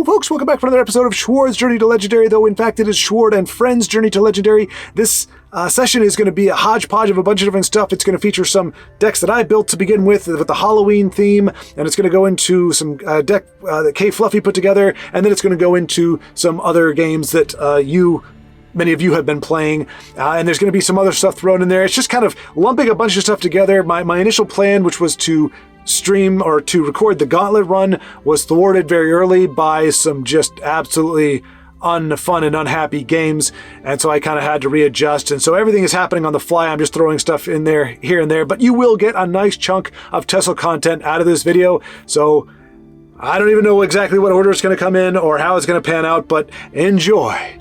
Hello, folks. Welcome back for another episode of Schwaaard's Journey to Legendary, though in fact it is Schwaaard and Friends' Journey to Legendary. This session is going to be a hodgepodge of a bunch of different stuff. It's going to feature some decks that I built to begin with the Halloween theme, and it's going to go into some deck that Kfluffy put together, and then it's going to go into some other games that many of you have been playing, and there's going to be some other stuff thrown in there. It's just kind of lumping a bunch of stuff together. My initial plan, which was to stream or to record the Gauntlet run, was thwarted very early by some just absolutely unfun and unhappy games, and so I kind of had to readjust, and so everything is happening on the fly. I'm just throwing stuff in there here and there, but you will get a nice chunk of TESL content out of this video, so I don't even know exactly what order it's going to come in or how it's going to pan out, but enjoy.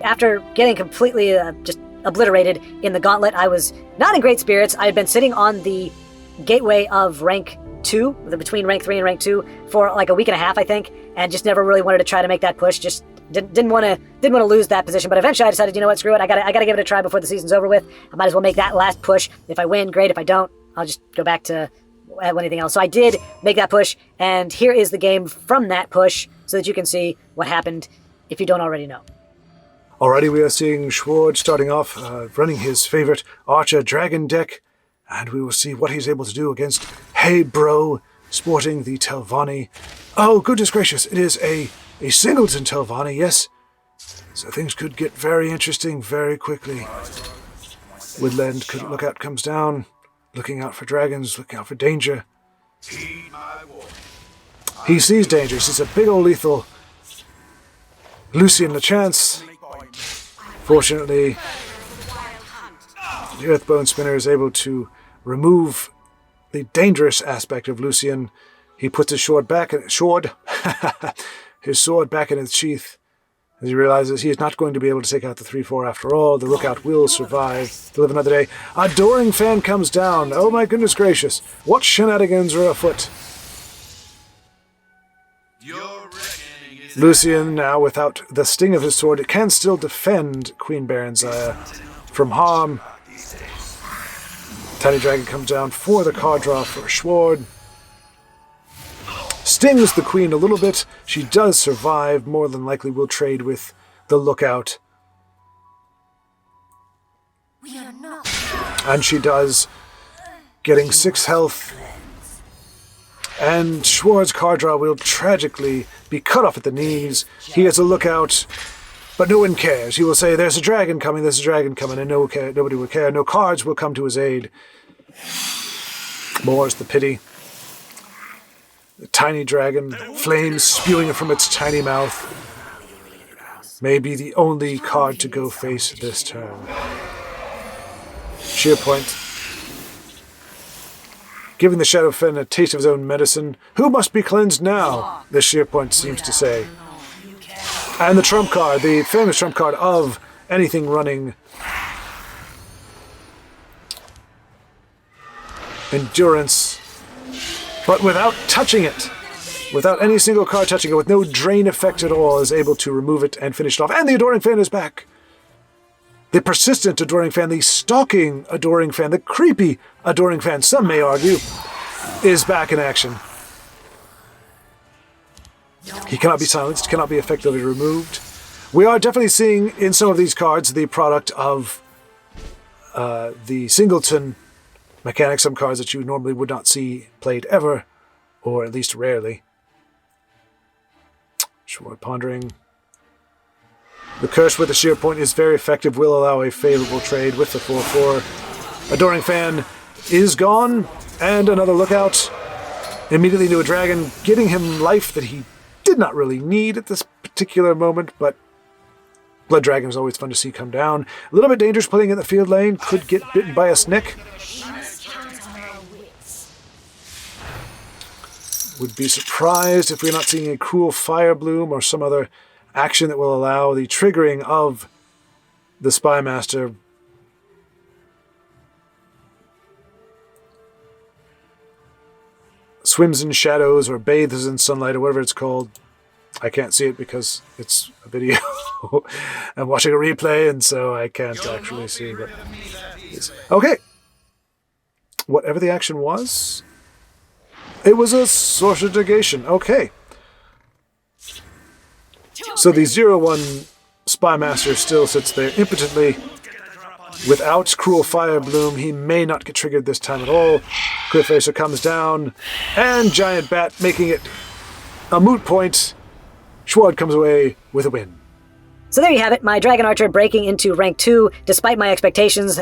After getting completely just obliterated in the Gauntlet, I was not in great spirits. I had been sitting on the gateway of rank 2, between rank 3 and rank 2, for like a week and a half, I think, and just never really wanted to try to make that push. Just didn't want to lose that position. But eventually I decided, you know what, screw it. I gotta give it a try before the season's over with. I might as well make that last push. If I win, great. If I don't, I'll just go back to anything else. So I did make that push, and here is the game from that push so that you can see what happened if you don't already know. Alrighty, we are seeing Schwaaard starting off running his favorite Archer Dragon deck, and we will see what he's able to do against Hey Bro, sporting the Telvanni. Oh, goodness gracious, it is a singleton Telvanni, yes. So things could get very interesting very quickly. Woodland lookout comes down, looking out for dragons, looking out for danger. He sees danger. It's a big old lethal Lucian LeChance. Fortunately, the Earthbone Spinner is able to remove the dangerous aspect of Lucian. He puts his sword back in its sheath as he realizes he is not going to be able to take out the 3-4 after all. The Lookout will survive to live another day. Adoring Fan comes down. Oh my goodness gracious. What shenanigans are afoot? Lucian, now without the sting of his sword, can still defend Queen Baronzaya from harm. Tiny Dragon comes down for the card draw for Schwaaard. Stings the Queen a little bit. She does survive. More than likely will trade with the Lookout. And she does, getting 6 health. And Schwaaard's card draw will tragically be cut off at the knees. He has a Lookout, but no one cares. He will say, there's a dragon coming, and nobody will care. No cards will come to his aid. More's the pity. The tiny dragon, flames spewing from its tiny mouth, may be the only card to go face this turn. Shearpoint, giving the Shadowfen a taste of his own medicine. Who must be cleansed now? The Shearpoint seems to say. And the trump card, the famous trump card of anything running endurance, but without touching it. Without any single card touching it, with no drain effect at all, is able to remove it and finish it off. And the Adoring Fan is back. The persistent Adoring Fan, the stalking Adoring Fan, the creepy Adoring Fan, some may argue, is back in action. He cannot be silenced, cannot be effectively removed. We are definitely seeing in some of these cards the product of the singleton mechanics, some cards that you normally would not see played ever, or at least rarely. Schwaaard pondering. The Curse with the Shearpoint is very effective, will allow a favorable trade with the 4-4. Adoring Fan is gone, and another Lookout. Immediately into a dragon, getting him life that he did not really need at this particular moment, but Blood Dragon is always fun to see come down. A little bit dangerous playing in the field lane, could get bitten by a Snick. Would be surprised if we're not seeing a Cruel Fire Bloom or some other action that will allow the triggering of the Spymaster. Swims in shadows or bathes in sunlight or whatever it's called. I can't see it because it's a video. I'm watching a replay, and so I can't actually see what it is. Okay. Whatever the action was, it was a sorcerer negation. Okay. So the 0-1 Spy Master still sits there impotently. Without Cruel Fire Bloom, he may not get triggered this time at all. Cliff Racer comes down, and Giant Bat making it a moot point. Schwaaard comes away with a win. So there you have it, my Dragon Archer breaking into rank 2, despite my expectations.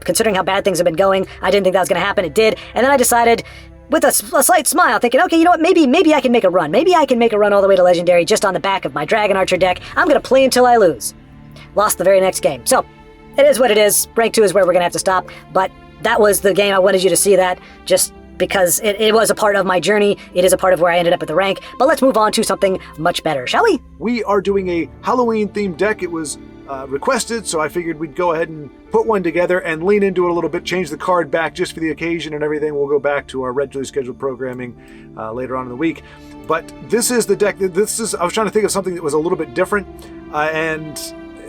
Considering how bad things have been going, I didn't think that was going to happen. It did. And then I decided, with a slight smile, thinking, okay, you know what, maybe I can make a run. Maybe I can make a run all the way to Legendary just on the back of my Dragon Archer deck. I'm going to play until I lose. Lost the very next game. So, it is what it is. Rank 2 is where we're going to have to stop. But that was the game. I wanted you to see that just because it was a part of my journey. It is a part of where I ended up at the rank. But let's move on to something much better, shall we? We are doing a Halloween-themed deck. It was requested, so I figured we'd go ahead and put one together and lean into it a little bit, change the card back just for the occasion and everything. We'll go back to our regularly scheduled programming later on in the week. But this is the deck. I was trying to think of something that was a little bit different and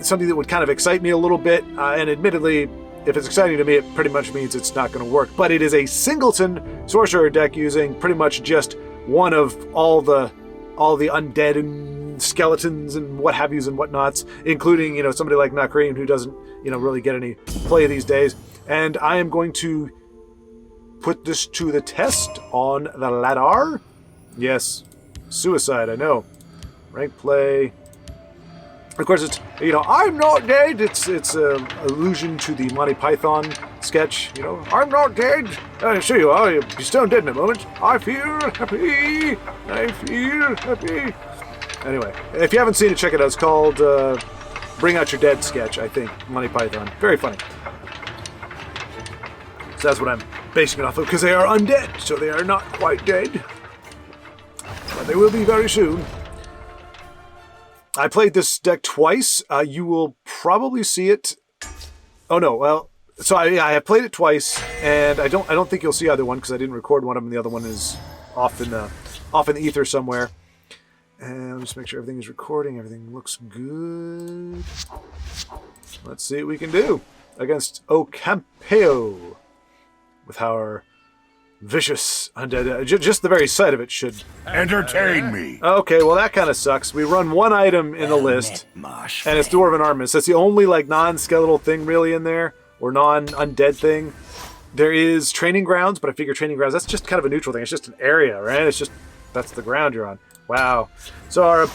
something that would kind of excite me a little bit. And admittedly, if it's exciting to me, it pretty much means it's not going to work. But it is a singleton sorcerer deck using pretty much just one of all the undead and skeletons and what have yous and whatnots, including, somebody like Nakreem who doesn't, really get any play these days. And I am going to put this to the test on the ladder. Yes, suicide, I know. Rank play. Of course, it's, I'm not dead. It's an allusion to the Monty Python sketch. I'm not dead. Sure you are. You'll be stone dead in a moment. I feel happy. I feel happy. Anyway, if you haven't seen it, check it out. It's called Bring Out Your Dead sketch, I think. Monty Python. Very funny. So that's what I'm basing it off of, because they are undead, so they are not quite dead. But they will be very soon. I played this deck twice. You will probably see it. Oh no, well, so I have played it twice, and I don't think you'll see either one because I didn't record one of them. The other one is off in the ether somewhere. And let's make sure everything is recording. Everything looks good. Let's see what we can do against Ocampeo with our vicious undead. Just the very sight of it should entertain me. Okay, well that kind of sucks. We run one item in the list, and it's Dwarven Armaments. That's the only non-skeletal thing really in there, or non-undead thing. There is Training Grounds, but I figure Training Grounds, that's just kind of a neutral thing. It's just an area, right? That's the ground you're on. Wow. So our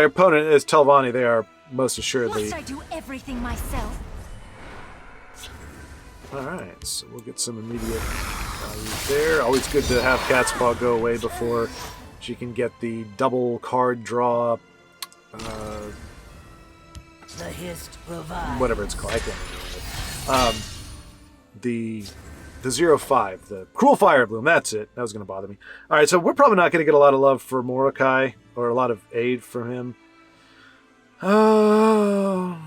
opponent is Telvanni. They are most assuredly. Must I do everything myself? Alright, so we'll get some immediate values there. Always good to have Cat's Paw go away before she can get the double card draw, whatever it's called. I can't remember it. The 0-5, the Cruel Fire Bloom, that's it. That was going to bother me. Alright, so we're probably not going to get a lot of love for Mordecai, or a lot of aid from him. Alright,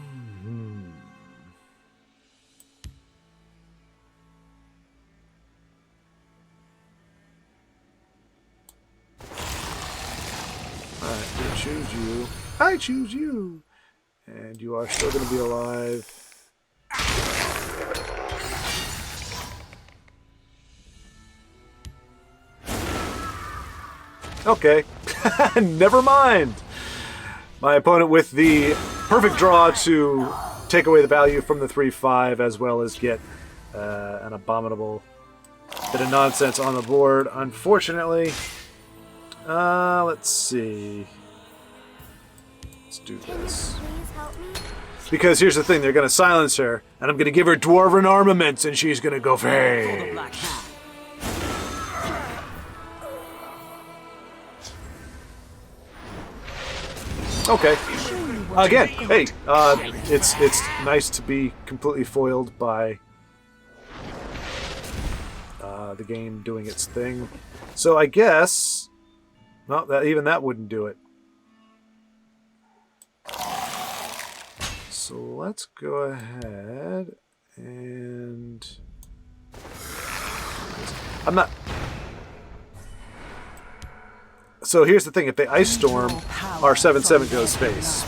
I choose you. I choose you. And you are still going to be alive. Okay, never mind. My opponent with the perfect draw to take away the value from the 3-5 as well as get an abominable bit of nonsense on the board. Unfortunately, let's see. Let's do this. Because here's the thing, they're going to silence her, and I'm going to give her Dwarven Armaments, and she's going to go fade. Okay. Again, hey, it's nice to be completely foiled by the game doing its thing. So I guess, well, even that wouldn't do it. So let's go ahead and I'm not. So here's the thing, if they Ice Storm, our 7/7 goes face.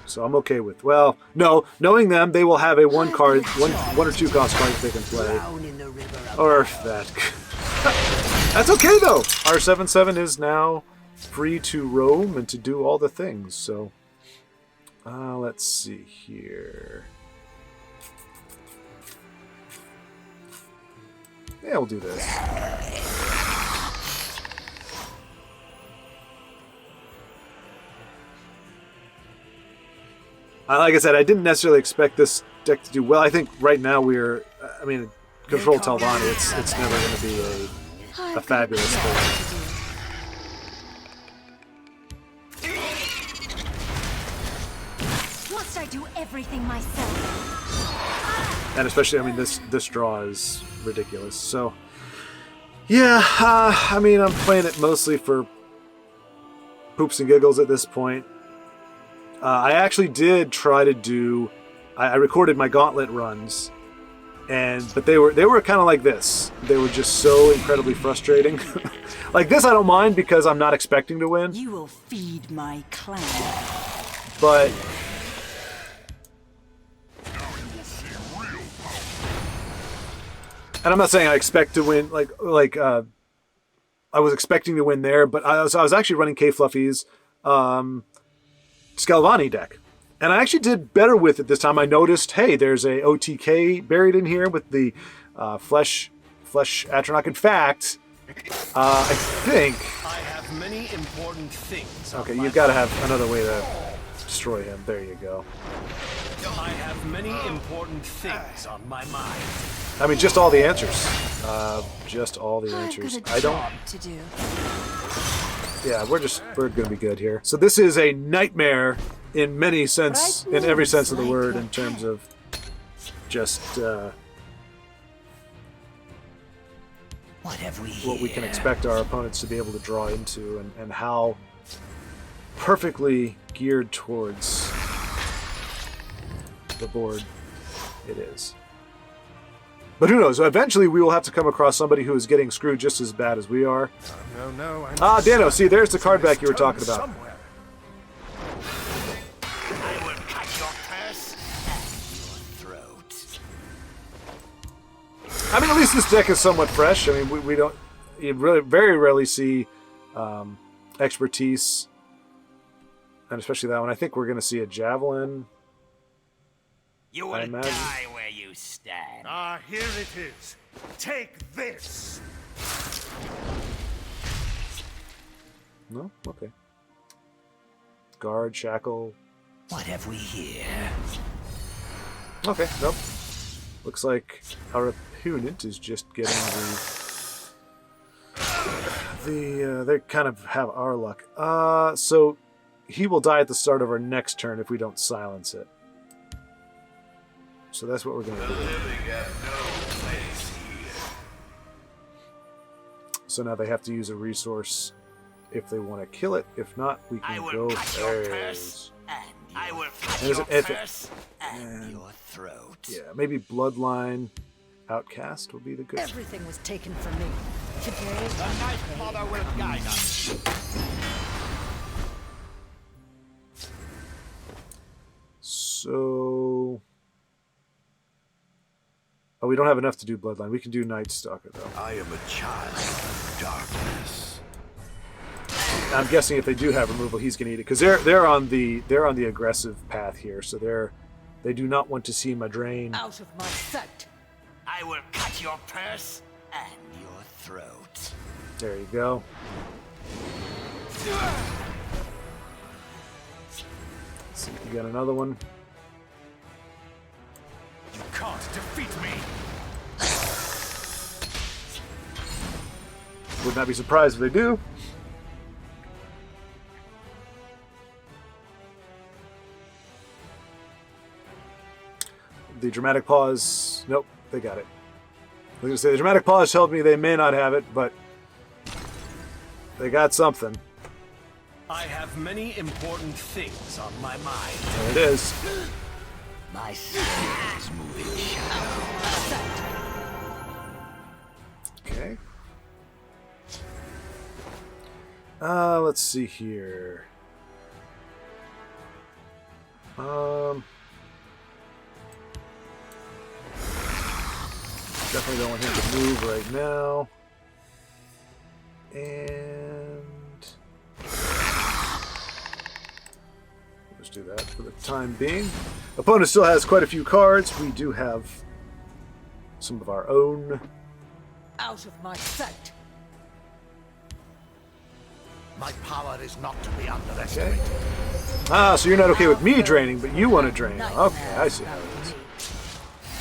So I'm okay with, well, no, knowing them, they will have a one or two cost card they can play. Or that. That's okay though! Our 7/7 is now free to roam and to do all the things, so Let's see here. Yeah, we'll do this. Like I said, I didn't necessarily expect this deck to do well. I think right now I mean, control Telvanni, it's never going to be a fabulous thing. Must I do everything myself? And especially, I mean, this draw is ridiculous. So, yeah, I mean, I'm playing it mostly for poops and giggles at this point. I actually did try to do. I recorded my gauntlet runs, but they were kind of like this. They were just so incredibly frustrating. Like this, I don't mind because I'm not expecting to win. You will feed my clan. But and I'm not saying I expect to win. I was expecting to win there, but I was actually running Kfluffy's Skelevani deck. And I actually did better with it this time. I noticed, hey, there's a OTK buried in here with the flesh Atronach. In fact, I think... I have many important things. Okay, you've got to have another way to destroy him. There you go. I have many important things on my mind. I mean, just all the answers. Just all the answers. I've got a job to do. Yeah, we're gonna be good here. So this is a nightmare in every sense of the word, in terms of just what we can expect our opponents to be able to draw into, and how perfectly geared towards the board it is. But who knows? Eventually, we will have to come across somebody who is getting screwed just as bad as we are. No. Dano, see, there's the card back you were talking about. Somewhere. I will cut your purse and your throat. I mean, at least this deck is somewhat fresh. I mean, we don't... You really very rarely see expertise. And especially that one. I think we're going to see a javelin. You will die where you stand. Ah, here it is. Take this. No? Okay. Guard, shackle. What have we here? Okay, nope. Looks like our opponent is just getting they kind of have our luck. So he will die at the start of our next turn if we don't silence it. So that's what we're going to do. So now they have to use a resource if they want to kill it. If not, we can go first. I will cut your purse and your throat. Yeah, maybe Bloodline Outcast will be the good. Everything was taken from me. Today, The Night Mother will guide us. So... Oh, we don't have enough to do Bloodline. We can do Night Stalker, though. I am a child of darkness. I'm guessing if they do have removal, he's going to eat it, because they're on the aggressive path here. So they do not want to see my drain. out of my sight. I will cut your purse and your throat. There you go. Let's see if you got another one. You can't defeat me. Would not be surprised if they do. The dramatic pause. Nope, they got it. I was going to say the dramatic pause told me they may not have it, but they got something. I have many important things on my mind. There it is. My spirit is moving shadow. Okay. Let's see here. Definitely don't want him to move right now. And do that for the time being. Opponent still has quite a few cards. We do have some of our own. Out of my sight. My power is not to be underestimated. Okay. Ah, so you're not okay with me draining, but you want to drain. Okay, I see how it is.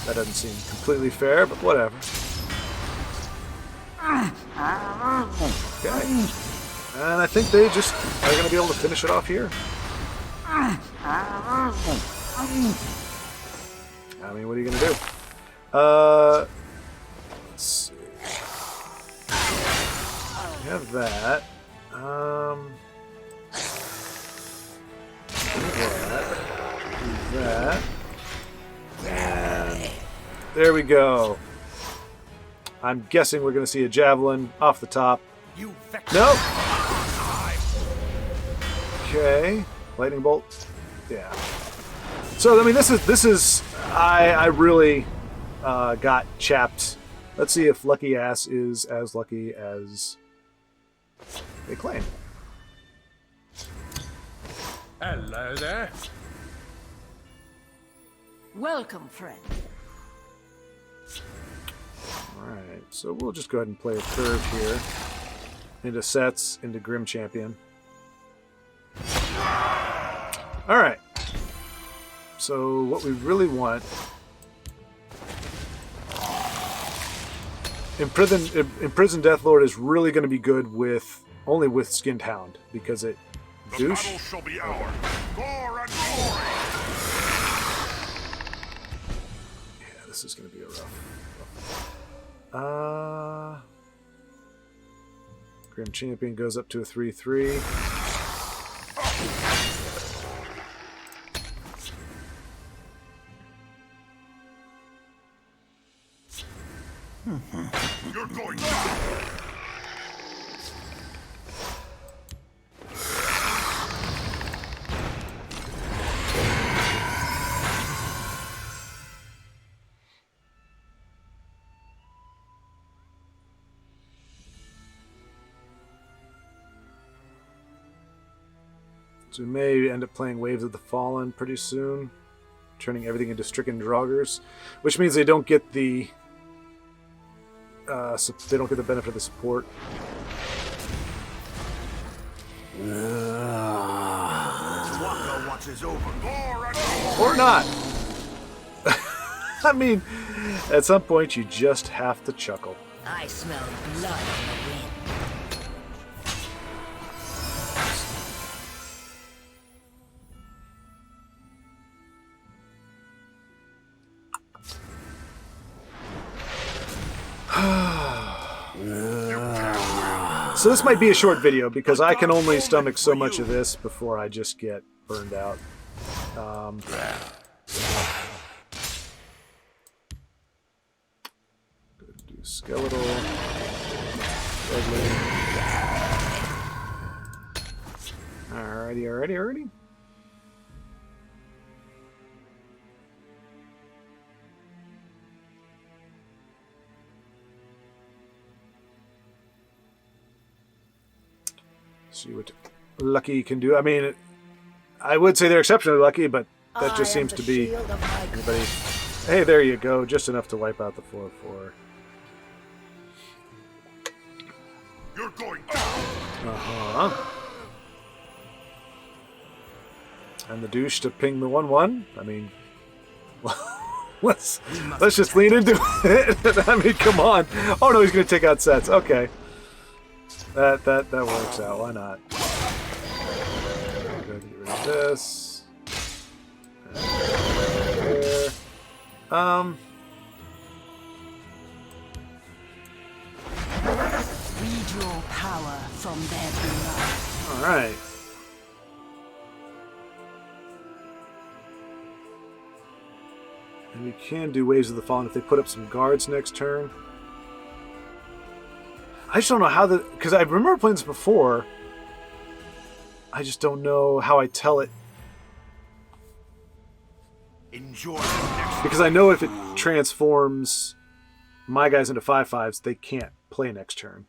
That doesn't seem completely fair, but whatever. Okay. And I think they just are going to be able to finish it off here. I mean, what are you going to do? Let's see. We have that. Do that. And there we go. I'm guessing we're going to see a javelin off the top. Nope. Okay. Lightning bolt. Yeah. So I mean, this is. I really got chapped. Let's see if Lucky Ass is as lucky as they claim. Hello there. Welcome, friend. Alright, so we'll just go ahead and play a curve here. Into sets, into Grim Champion. Alright. So what we really want... Imprisoned Deathlord is really going to be good with... only with Skinned Hound, because it... douche? The battle shall be ours. Gore and glory. Yeah, this is going to be a rough. Grim Champion goes up to a 3/3. You're going down. So we may end up playing Waves of the Fallen pretty soon, turning everything into Stricken Draugrs, which means they don't get the benefit of the support. Waka watches over. Gore and glory. Or not. I mean, at some point you just have to chuckle. I smell blood on the wind. So this might be a short video because I can only stomach so much of this before I just get burned out. Do skeletal. Deadly. Alrighty. See what Lucky can do. I mean, I would say they're exceptionally lucky, but that just seems to be anybody. Hey, there you go. Just enough to wipe out the 4/4. You're going down. And the douche to ping the 1/1. I mean, let's just lean into it. I mean, come on. Oh no, he's gonna take out sets. Okay. That works out. Why not? Go ahead and get rid of this. There. We draw power from their blood. All right. And we can do Waves of the Fallen if they put up some guards next turn. I just don't know how because I remember playing this before. I just don't know how I tell it. Enjoy the next. Because I know if it transforms my guys into 5/5s, they can't play next turn.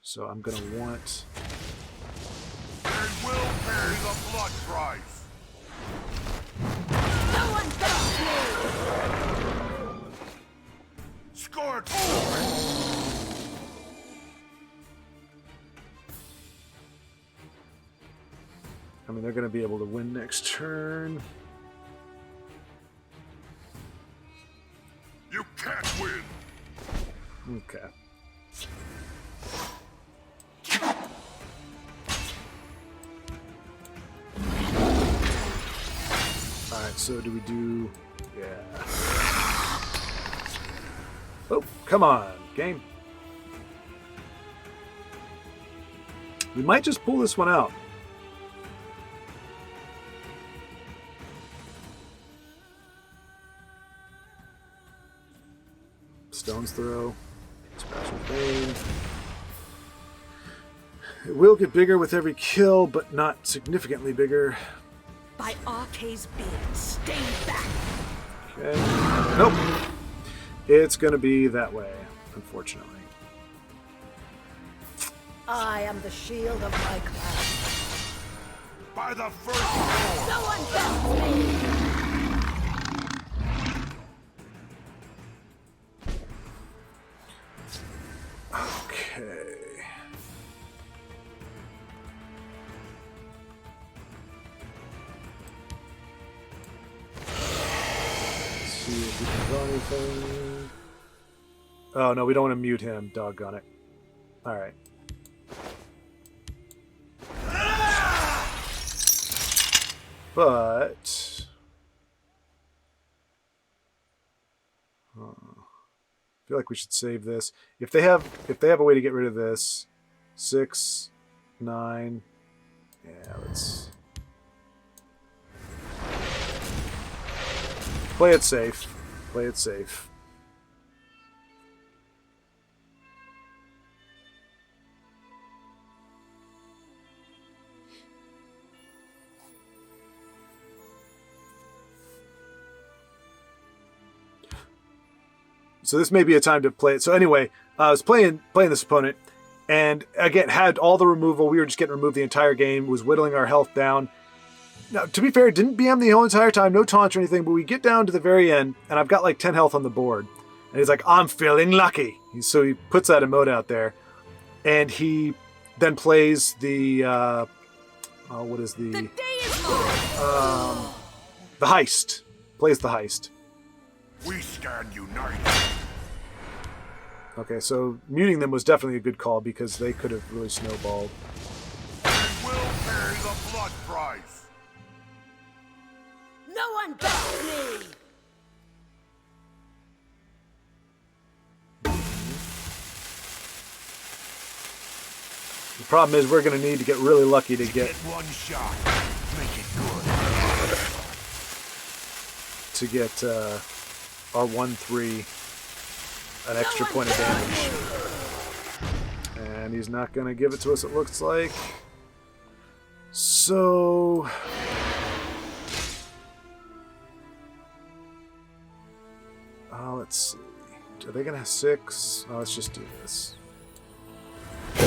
So I'm going to want... They will pay the blood blood price. No one beats me! Scorch! I mean, they're going to be able to win next turn. You can't win. Okay. Alright, so do we do... Yeah. Oh, come on, game. We might just pull this one out. Stone's Throw. Smash with Bane. It will get bigger with every kill, but not significantly bigger. By Arcade's being, stay back! Okay. Nope. It's going to be that way, unfortunately. I am the shield of my clan. By the first floor. No one beats me! Okay. Let's see if we can draw anything. Oh, no, we don't want to mute him. Doggone it. Alright. But... I feel like we should save this. If they have a way to get rid of this, 6, 9, yeah, let's play it safe. Play it safe. So this may be a time to play it. So anyway, I was playing this opponent, and again had all the removal. We were just getting removed the entire game. Was whittling our health down. Now, to be fair, didn't BM the whole entire time, no taunts or anything. But we get down to the very end, and I've got like 10 health on the board, and he's like, "I'm feeling lucky." So he puts that emote out there, and he then plays the what is the day is mine! the heist. Plays the heist. We stand united. Okay, so muting them was definitely a good call because they could have really snowballed. And we'll pay the blood price. No one beats me! The problem is we're going to need to get really lucky to get one shot. Make it good. our 1/3 an extra point of damage. And he's not going to give it to us, it looks like. So... let's see. Are they going to have 6? Oh, let's just do this. And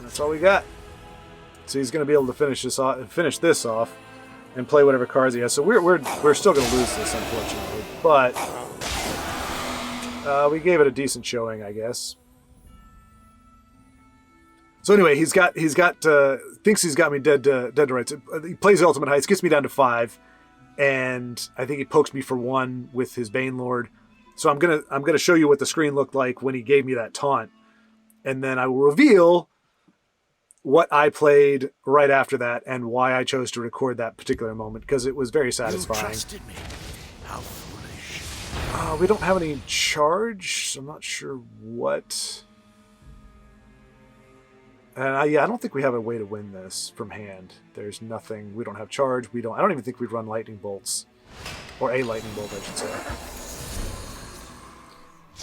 that's all we got. So he's going to be able to finish this off and play whatever cards he has. So we're still going to lose this, unfortunately. But we gave it a decent showing, I guess. So anyway, thinks he's got me dead to rights. He plays Ultimate Heights, gets me down to 5, and I think he pokes me for 1 with his Bane Lord. So I'm gonna show you what the screen looked like when he gave me that taunt, and then I will reveal what I played right after that and why I chose to record that particular moment, because it was very satisfying. You trusted me. How foolish. We don't have any charge, so I'm not sure what. And I don't think we have a way to win this from hand. There's nothing. We don't have charge. I don't even think we'd run lightning bolts, or a lightning bolt, I should say.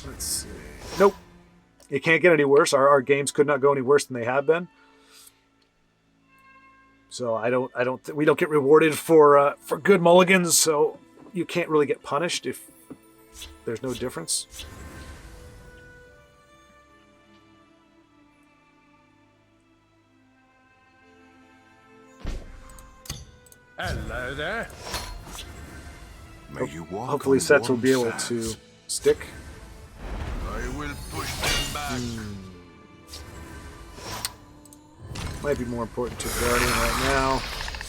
Let's see. Nope. It can't get any worse. Our games could not go any worse than they have been. So we don't get rewarded for good mulligans. So you can't really get punished if there's no difference. Hello there. May you walk Hopefully on sets will warm be able sands. to stick. I will push them back. Might be more important to Guardian right now.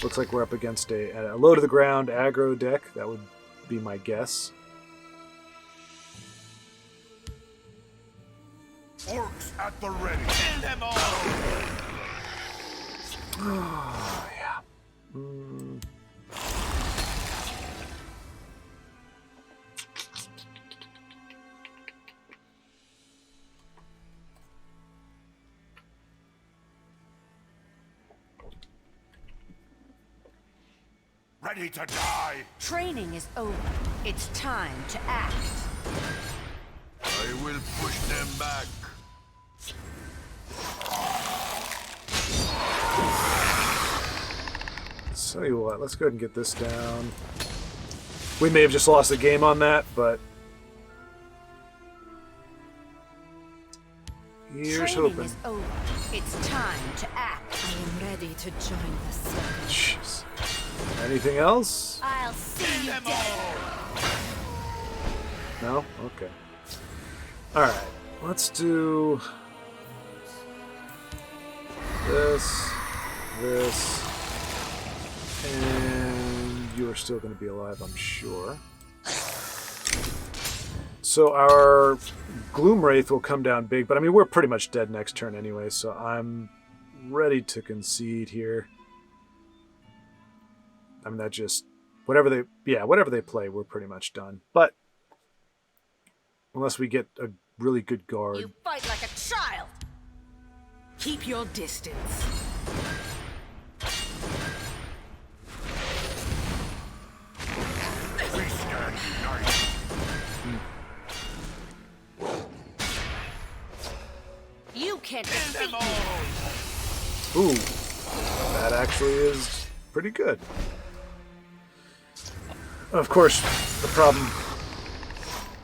Looks like we're up against a low to the ground aggro deck. That would be my guess. Orcs at the ready. Kill them all. Oh, yeah. Ready to die. Training is over. It's time to act. I will push them back. Tell you what, let's go ahead and get this down. We may have just lost the game on that, but here's Training hoping. is over. It's time to act. I am ready to join the circle. Jeez. Anything else? I'll see you dead. No? Okay. Alright, let's do this, and you're still going to be alive, I'm sure. So our Gloom Wraith will come down big, but I mean, we're pretty much dead next turn anyway, so I'm ready to concede here. I mean, that just, whatever they play, we're pretty much done. But unless we get a really good guard. You fight like a child. Keep your distance. We stand united. You can't Kill defeat them me. all. Ooh, that actually is pretty good. Of course, the problem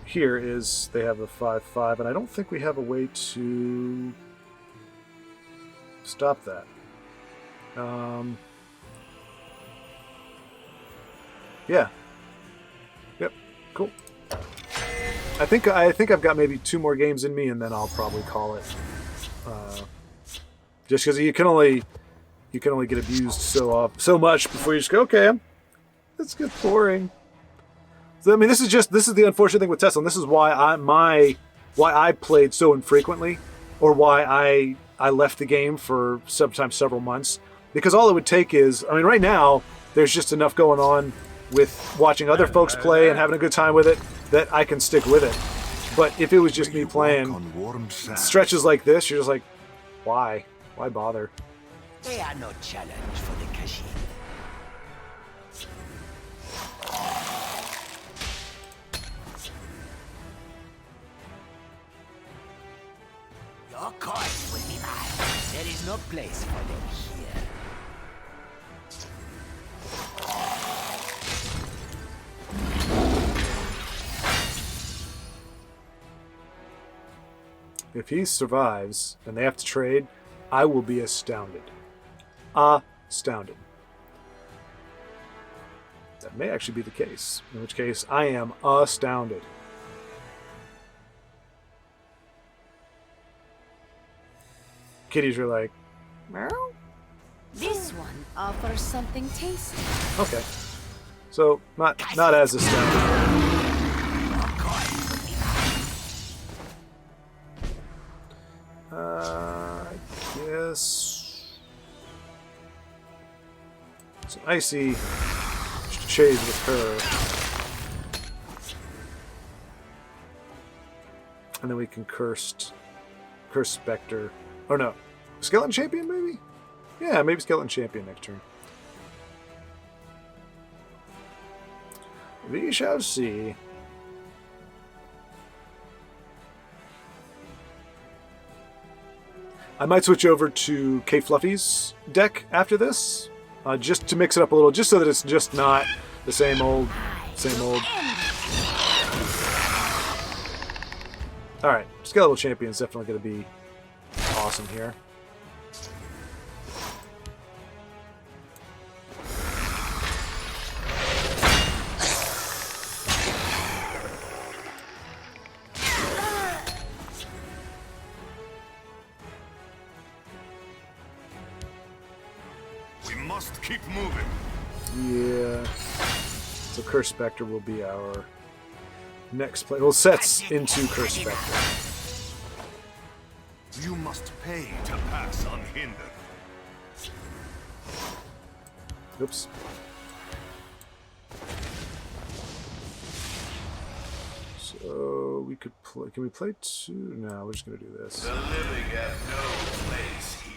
here is they have a 5/5, and I don't think we have a way to stop that. Yeah. Yep. Cool. I think I've got maybe 2 more games in me, and then I'll probably call it. Just because you can only get abused so much before you just go, okay, this gets boring. So, I mean, this is the unfortunate thing with TESL, and this is why I played so infrequently, or why I left the game for sometimes several months, because all it would take is, I mean, right now there's just enough going on with watching other folks play and having a good time with it that I can stick with it. But if it was just me playing stretches like this, you're just like, why bother? They are no challenge for the Kashin. Your course will be mine. There is no place for them here. If he survives and they have to trade, I will be astounded. Astounded. That may actually be the case, in which case I am astounded. Kitties are like, meow? This one offers something tasty. Okay. So, not as astounded. I guess... So Icy shades with her. And then we can curse Spectre. Oh no. Skeleton Champion maybe? Yeah, maybe Skeleton Champion next turn. We shall see. I might switch over to Kfluffy's deck after this, just to mix it up a little, just so that it's just not the same old. All right, Skeletal Champion is definitely going to be awesome here. We must keep moving. Yeah. So Curse Spectre will be our next play. Well, sets into Curse Spectre. You must pay to pass unhindered. Oops. So we could play. Can we play two? No, we're just gonna do this. The living have no place here.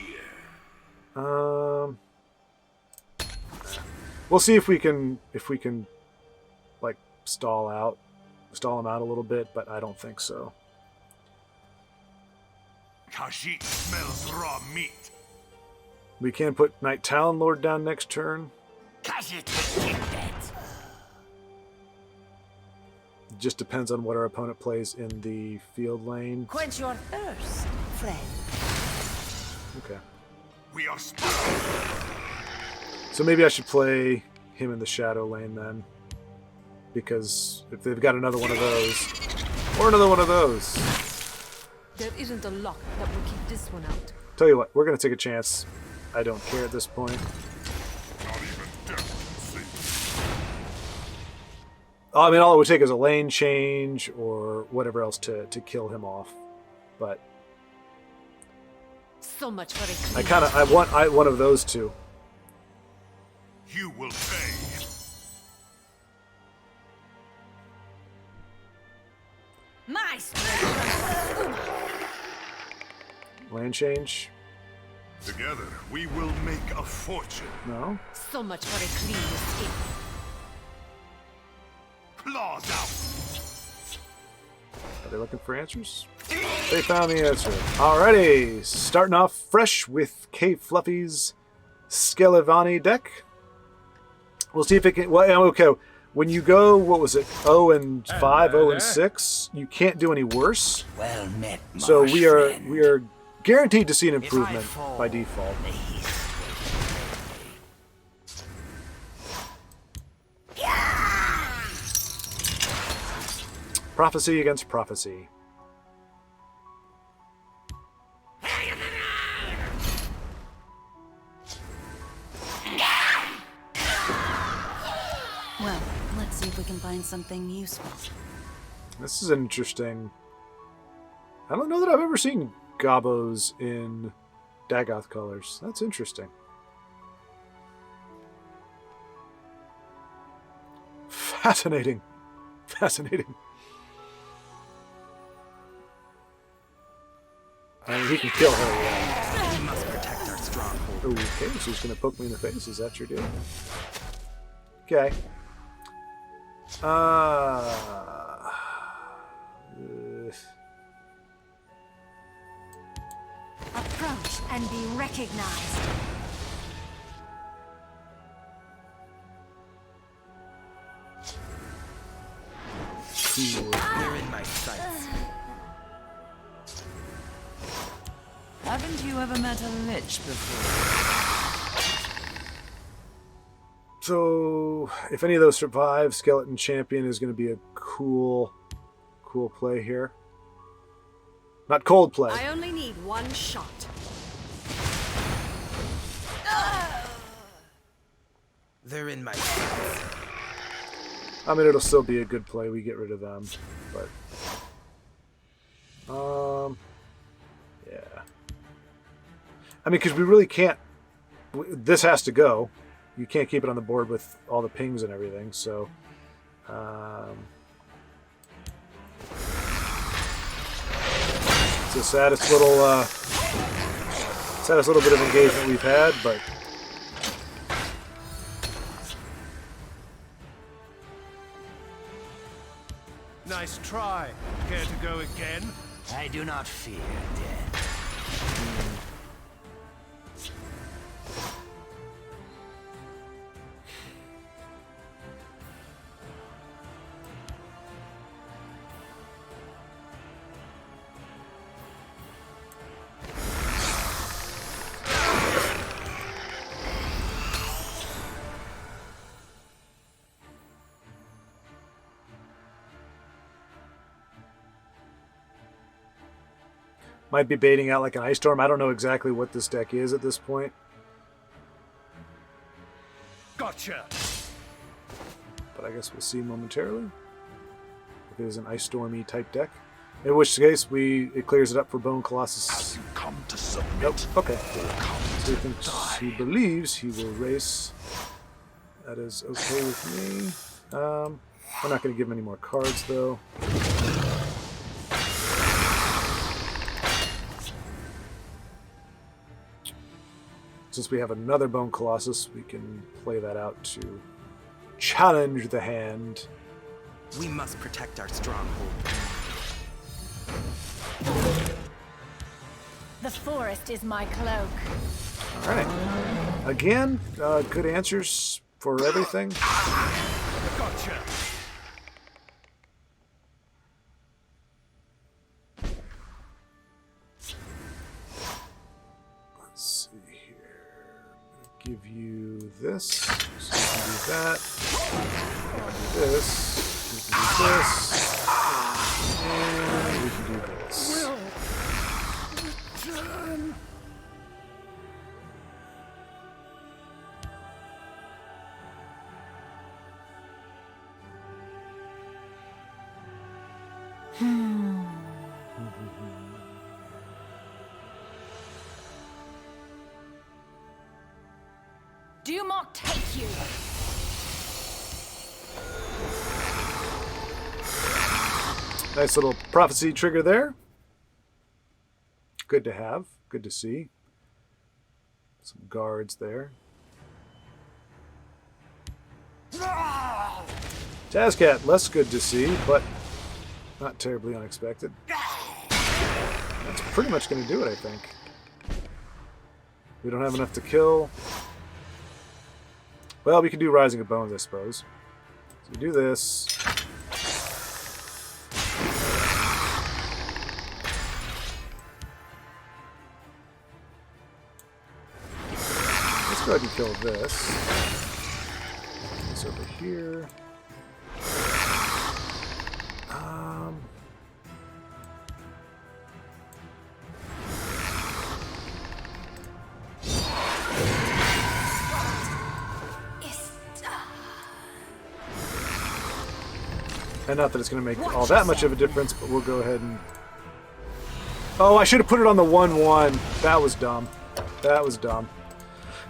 We'll see if we can like stall them out a little bit, but I don't think so. Khajiit smells raw meat. We can put Night Talon Lord down next turn. Khajiit will kill that. It just depends on what our opponent plays in the field lane. Quench your thirst, friend. Okay. We are split. So maybe I should play him in the shadow lane then. Because if they've got another one of those, or another one of those. There isn't a lock that will keep this one out. Tell you what, we're going to take a chance. I don't care at this point. Not even death can see. I mean, all it would take is a lane change or whatever else to kill him off. But So much for a I want one of those two. You will pay. my strength. Lane change? Together, we will make a fortune. No. So much for a clean escape. Claws out. Are they looking for answers? They found the answer. Alrighty, starting off fresh with Kfluffy's Skelevani deck. We'll see if it can. Well, okay. When you go, what was it? 0 and 5, 0 and 6. You can't do any worse. Well met, So marsh we are friend. guaranteed to see an If I improvement fall, by default. the heat Prophecy against prophecy. Well, let's see if we can find something useful. This is interesting. I don't know that I've ever seen Gobos in Dagoth colors. That's interesting. Fascinating. Fascinating. I mean, he can kill her, yeah. We must protect our stronghold. Okay, so he's going to poke me in the face. Is that your deal? Okay. Approach and be recognized. Cool. They're in my sights. Haven't you ever met a lich before? So, if any of those survive, Skeleton Champion is going to be a cool play here. Not cold play. I only need one shot. They're in my sights. I mean, it'll still be a good play. We get rid of them, but yeah. I mean, because we really can't. This has to go. You can't keep it on the board with all the pings and everything. So, it's the saddest little bit of engagement we've had, but. Nice try. Care to go again? I do not fear death. Might be baiting out like an Ice Storm. I don't know exactly what this deck is at this point. Gotcha. But I guess we'll see momentarily. If it is an Ice Stormy type deck. In which case, it clears it up for Bone Colossus. You come to submit. Nope. Okay. So he believes he will race. That is okay with me. We're not going to give him any more cards, though. Since we have another Bone Colossus, we can play that out to challenge the hand. We must protect our stronghold. The forest is my cloak. All right. Again, good answers for everything. Gotcha. Let's see here. I'll give you this. So you can do that. You can do this. You can do this. And we can do this. Do not take you. Nice little prophecy trigger there. Good to have. Good to see. Some guards there. Tazcat, less good to see, but not terribly unexpected. That's pretty much going to do it, I think. We don't have enough to kill. Well, we can do Rising of Bones, I suppose. So we do this. Let's go ahead and kill this. This over here. And not that it's going to make all that much of a difference, but we'll go ahead and... Oh, I should have put it on the 1-1. That was dumb. That was dumb.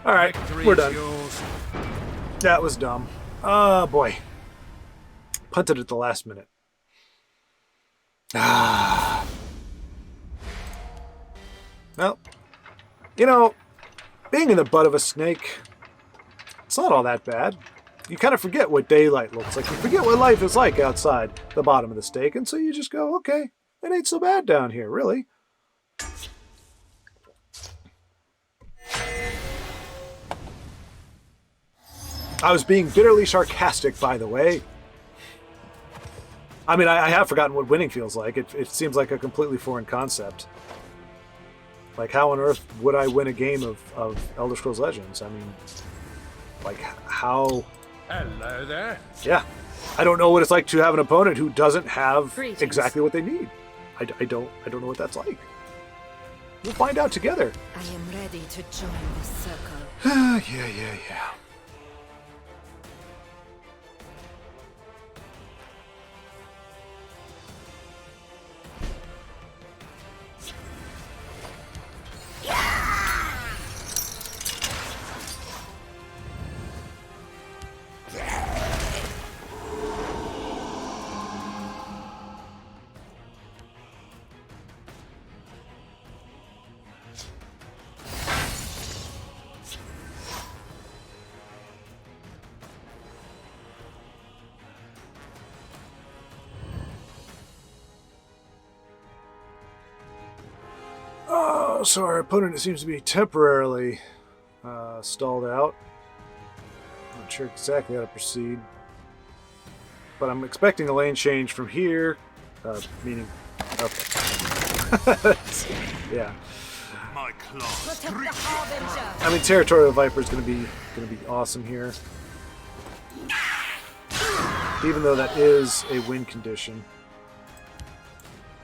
Alright, we're done. That was dumb. Oh, boy. Punted at the last minute. Ah. Well, you know, being in the butt of a snake, it's not all that bad. You kind of forget what daylight looks like. You forget what life is like outside the bottom of the stake, and so you just go, okay, it ain't so bad down here, really. I was being bitterly sarcastic, by the way. I mean, I have forgotten what winning feels like. It seems like a completely foreign concept. Like, how on earth would I win a game of Elder Scrolls Legends? I mean, like, how... Hello there. Yeah. I don't know what it's like to have an opponent who doesn't have Greetings. exactly what they need. I don't know what that's like. We'll find out together. I am ready to join the circle. Yeah. Oh, so our opponent seems to be temporarily stalled out. Not sure exactly how to proceed. But I'm expecting a lane change from here. Meaning... Okay. Yeah. My claws. Protect the Harbinger. I mean, Territorial Viper is going to be awesome here. Even though that is a win condition.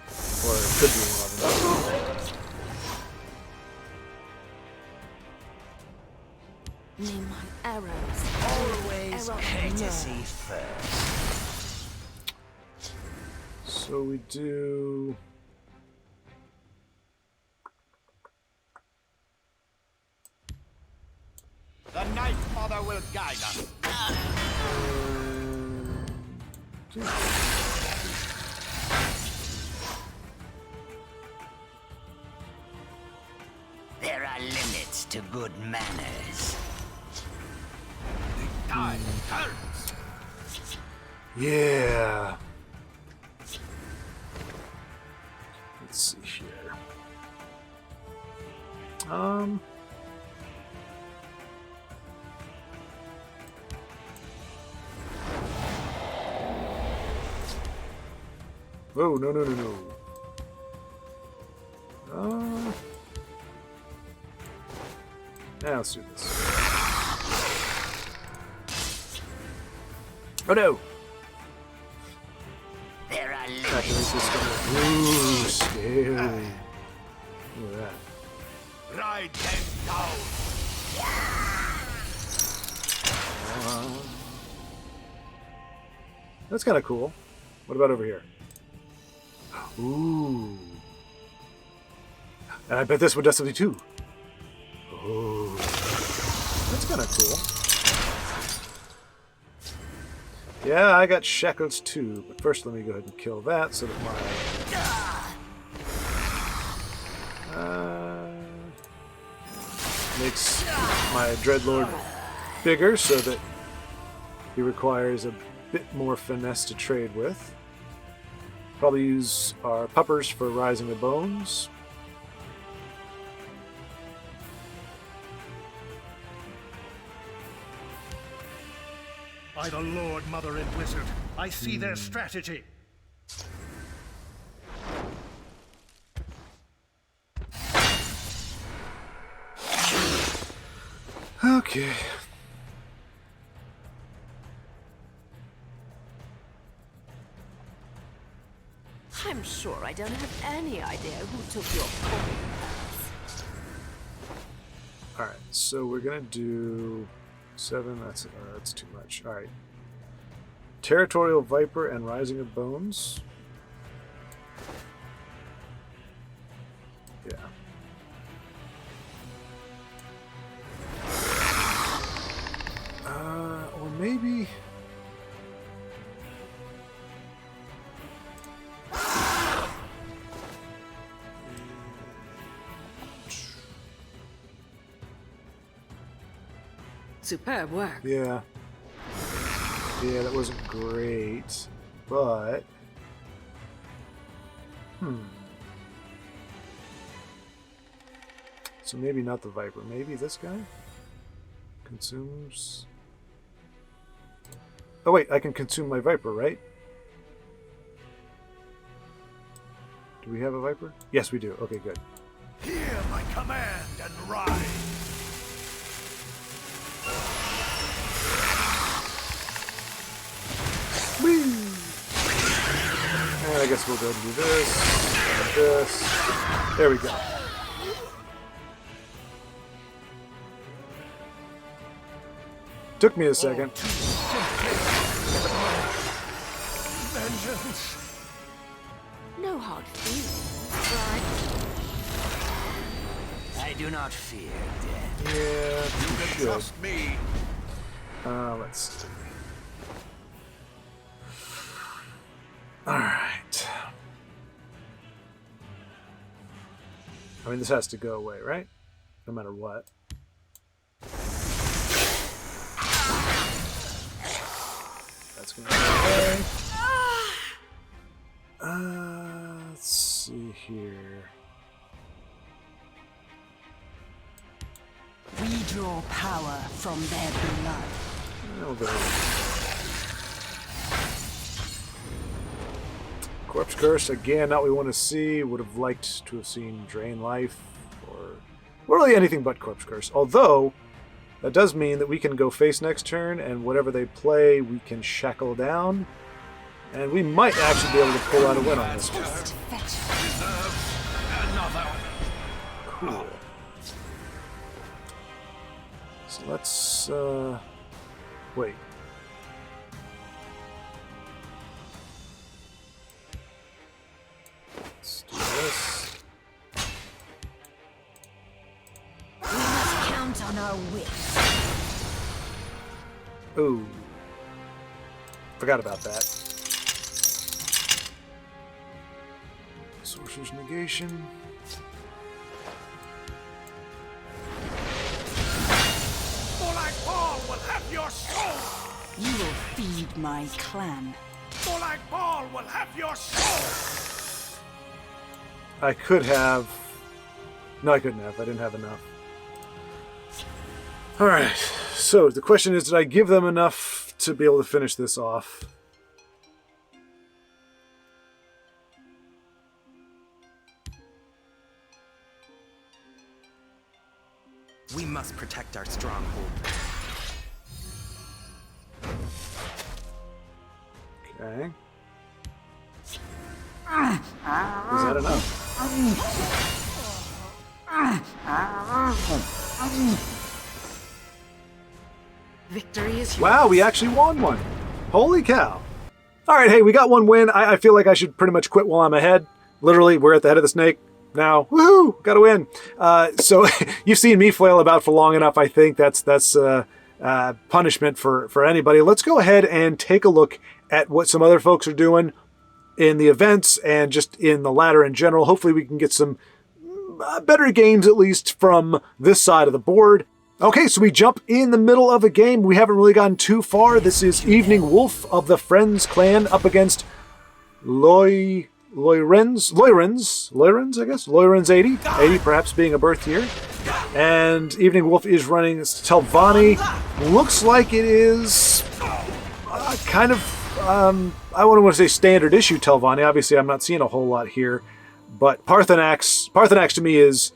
Or it could be one of them. May my arrows Always courtesy first. So we do... The Night Mother will guide us. There are limits to good manners. The tide turns. Yeah. Let's see here. Whoa, no, no, no, no. Now let's do this. Oh no! There are Actually, limits. this is ooh, scary. Look at that. Ride them down. That's kind of cool. What about over here? Ooh. And I bet this would definitely too. Ooh. That's kind of cool. Yeah, I got shackles too, but first let me go ahead and kill that so that my... makes my Dreadlord bigger so that he requires a bit more finesse to trade with. Probably use our puppers for Rising the Bones. By the Lord, Mother, and Wizard, I see their strategy. Okay. I'm sure I don't have any idea who took your coins. Alright, so we're gonna do 7. That's too much. Alright. Territorial Viper and Rising of Bones. Yeah. Or maybe... Superb work. Yeah. Yeah, that wasn't great. But... So maybe not the Viper. Maybe this guy? Consumes... Oh wait, I can consume my Viper, right? Do we have a Viper? Yes, we do. Okay, good. Hear my command and ride. Whee! And I guess we'll go ahead and do this, and this. There we go. Took me a second. Vengeance. No hard feelings, right? I do not fear death. Yeah, You you can should. trust me. Let's see. Alright. I mean, this has to go away, right? No matter what. That's going to go away. Let's see here. We draw power from their blood. We'll go. Corpse Curse, again, not what we want to see. Would have liked to have seen Drain Life, or really anything but Corpse Curse. Although, that does mean that we can go face next turn, and whatever they play, we can shackle down. And we might actually be able to pull out a win on this one. Another. Cool. So let's wait. Let's do this. We must count on our wits. Ooh. Forgot about that. Sorcerer's negation. More Ball will have your soul! You will feed my clan. More Ball will have your soul! I could have... No, I couldn't have. I didn't have enough. Alright, so the question is, did I give them enough to be able to finish this off? We must protect our stronghold. Okay. Is that enough? Victory is yours. Wow, we actually won one. Holy cow. All right, hey, we got one win. I feel like I should pretty much quit while I'm ahead. Literally, we're at the head of the snake now. Woohoo! Got to win. So you've seen me flail about for long enough. I think that's punishment for anybody. Let's go ahead and take a look at what some other folks are doing in the events and just in the ladder in general. Hopefully we can get some better games, at least from this side of the board. Okay, so we jump in the middle of the game. We haven't really gotten too far. This is Evening Wolf of the Friends clan up against Loyrens, I guess? Loyrens 80. 80 perhaps being a birth year. And Evening Wolf is running Skelevani. Looks like it is kind of, I wouldn't want to say standard issue Telvanni. Obviously, I'm not seeing a whole lot here. But Parthenax to me is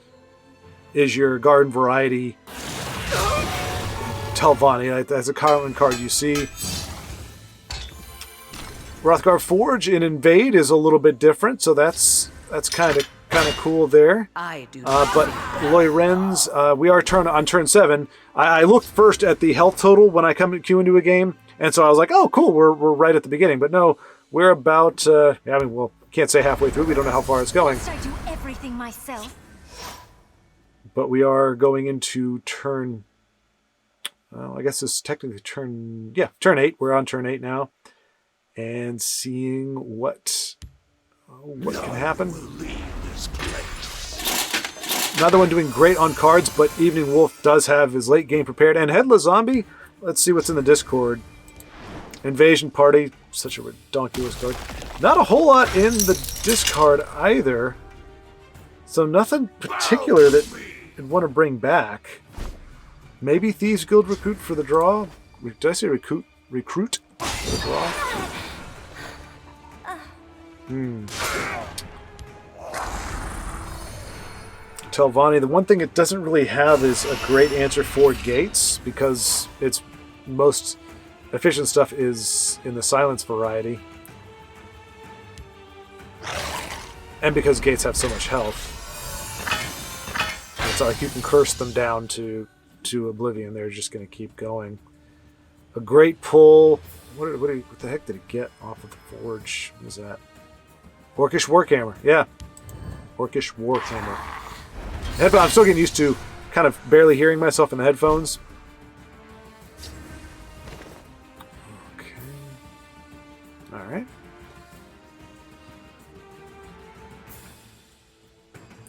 your garden variety Telvanni. That's a common card you see. Hrothgar Forge in Invade is a little bit different, so that's kind of cool there. I do. But Loyrens, we are on turn 7. I looked first at the health total when I queue into a game, and so I was like, oh, cool, we're right at the beginning. But no, we're about, can't say halfway through. We don't know how far it's going. Must I do everything myself? But we are going into turn, well, I guess it's technically turn 8. We're on turn 8 now. And seeing what can happen. Another one doing great on cards, but Evening Wolf does have his late game prepared. And Headless Zombie, let's see what's in the Discord. Invasion Party, such a redonkulous card. Not a whole lot in the discard either. So nothing particular that I'd want to bring back. Maybe Thieves Guild Recruit for the draw? Did I say recruit for the draw? Telvanni, the one thing it doesn't really have is a great answer for Gates, because its most efficient stuff is in the Silence variety. And because Gates have so much health. It's not like you can curse them down to oblivion. They're just going to keep going. A great pull. What the heck did it get off of the Forge? What is that? Orcish Warhammer. Yeah. Orcish Warhammer. I'm still getting used to kind of barely hearing myself in the headphones. Okay. Alright.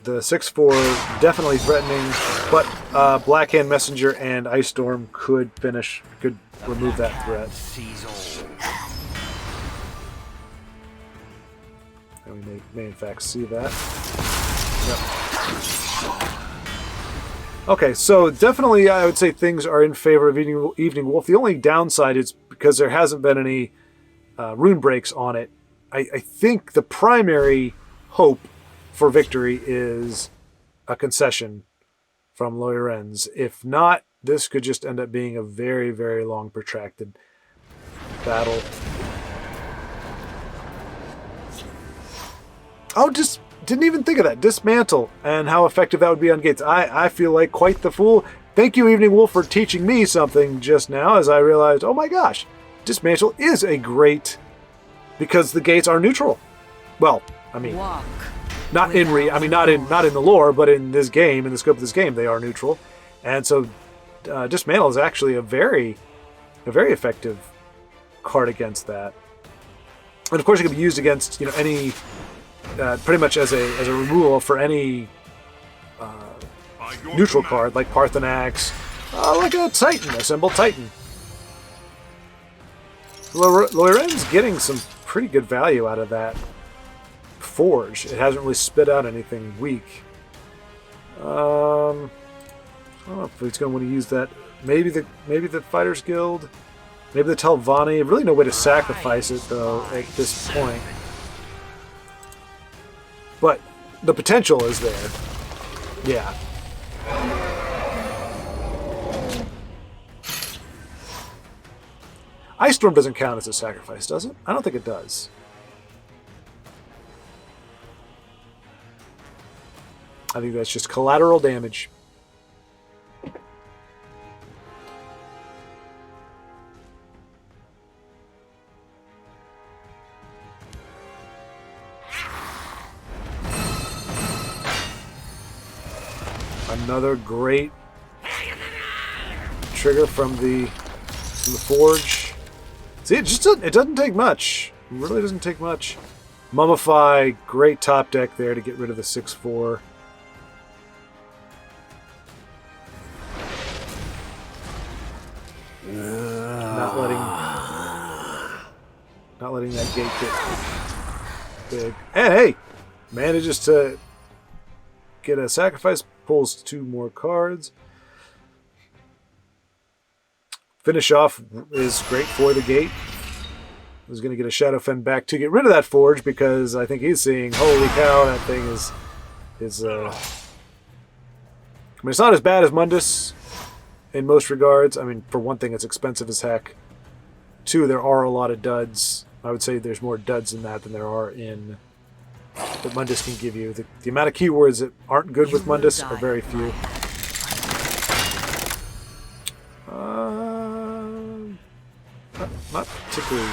The 6/4 definitely threatening, but Blackhand Messenger and Ice Storm could remove that threat. And we may in fact see that. Yep. Okay, so definitely I would say things are in favor of Evening Wolf. The only downside is because there hasn't been any rune breaks on it. I think the primary hope for victory is a concession from Loyrens. If not, this could just end up being a very, very long, protracted battle. Oh, didn't even think of that. Dismantle and how effective that would be on Gates. I feel like quite the fool. Thank you, Evening Wolf, for teaching me something just now as I realized, oh my gosh, Dismantle is a great... because the gates are neutral. Well, I mean, not in not in the lore, but in this game, in the scope of this game, they are neutral. And so Dismantle is actually a very effective card against that. And of course, it can be used against any pretty much as a removal for any neutral card like Parthenax, like a Titan, a symbol Titan. Loren's getting some pretty good value out of that Forge. It hasn't really spit out anything weak. I don't know if he's going to want to use that. Maybe the Fighters Guild. Maybe the Telvanni. Really no way to sacrifice it, though, at this point. But the potential is there. Yeah. Ice Storm doesn't count as a sacrifice, does it? I don't think it does. I think that's just collateral damage. Another great trigger from the Forge. See, it doesn't take much. It really doesn't take much. Mummify, great top deck there to get rid of the 6/4. Not letting that gate get big. And hey, manages to get a sacrifice, pulls 2 more cards. Finish off is great for the gate. He's going to get a Shadowfen back to get rid of that Forge because I think he's seeing, holy cow, that thing is I mean, it's not as bad as Mundus in most regards. I mean, for one thing, it's expensive as heck. 2, there are a lot of duds. I would say there's more duds in that than there are in that Mundus can give you. The amount of keywords that aren't good with Mundus are very few. Not particularly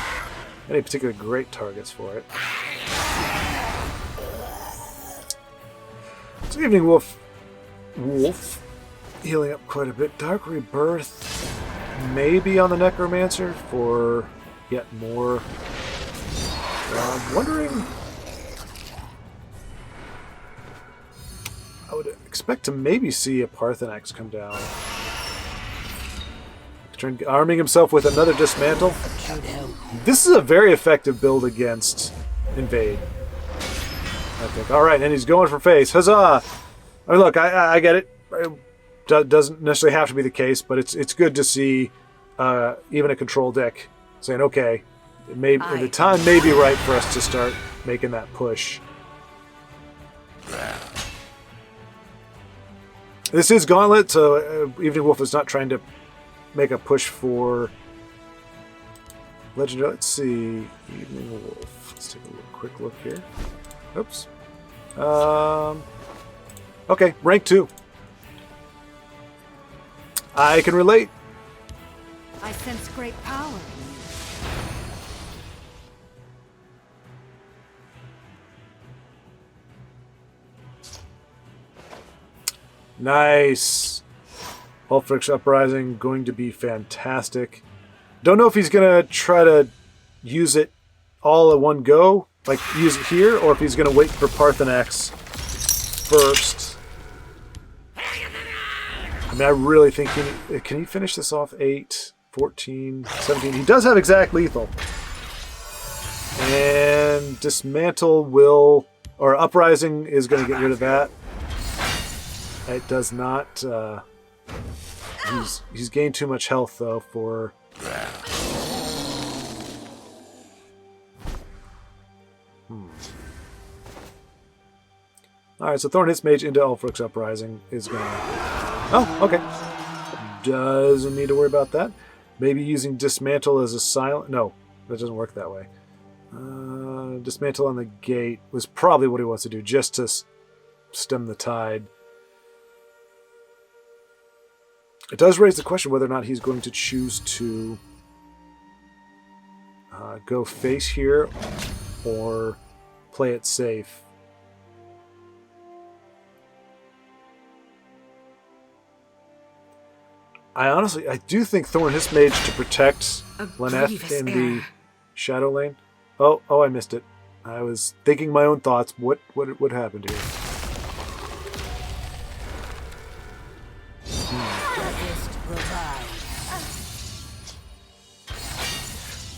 any particular great targets for it. So Evening Wolf healing up quite a bit. Dark Rebirth maybe on the Necromancer for yet more. I'm wondering. I would expect to maybe see a Parthenax come down. Arming himself with another Dismantle. This is a very effective build against Invade, I think. Alright, and he's going for face. Huzzah! I mean, look, I get it. It doesn't necessarily have to be the case, but it's good to see even a control deck saying, okay, the time may be right for us to start making that push. This is Gauntlet, so Evening Wolf is not trying to make a push for Legendary. Let's see. Evening Wolf. Let's take a quick look here. Oops. Okay, rank 2. I can relate. I sense great power in you. Nice. Ulfric's Uprising going to be fantastic. Don't know if he's going to try to use it all at one go, like use it here, or if he's going to wait for Parthenax first. I mean, I really think can he finish this off 8, 14, 17? He does have exact lethal. And Dismantle will, or Uprising is going to get rid of that. It does not. He's gained too much health though for. All right, so Thorn hits Mage into Ulfric's Uprising is gonna. Oh, okay. Doesn't need to worry about that. Maybe using Dismantle as a silent. No, that doesn't work that way. Dismantle on the gate was probably what he wants to do, just to stem the tide. It does raise the question whether or not he's going to choose to go face here or play it safe. I do think Thorn has Mage to protect Lyneth in the Shadow lane. Oh, I missed it. I was thinking my own thoughts. What happened here?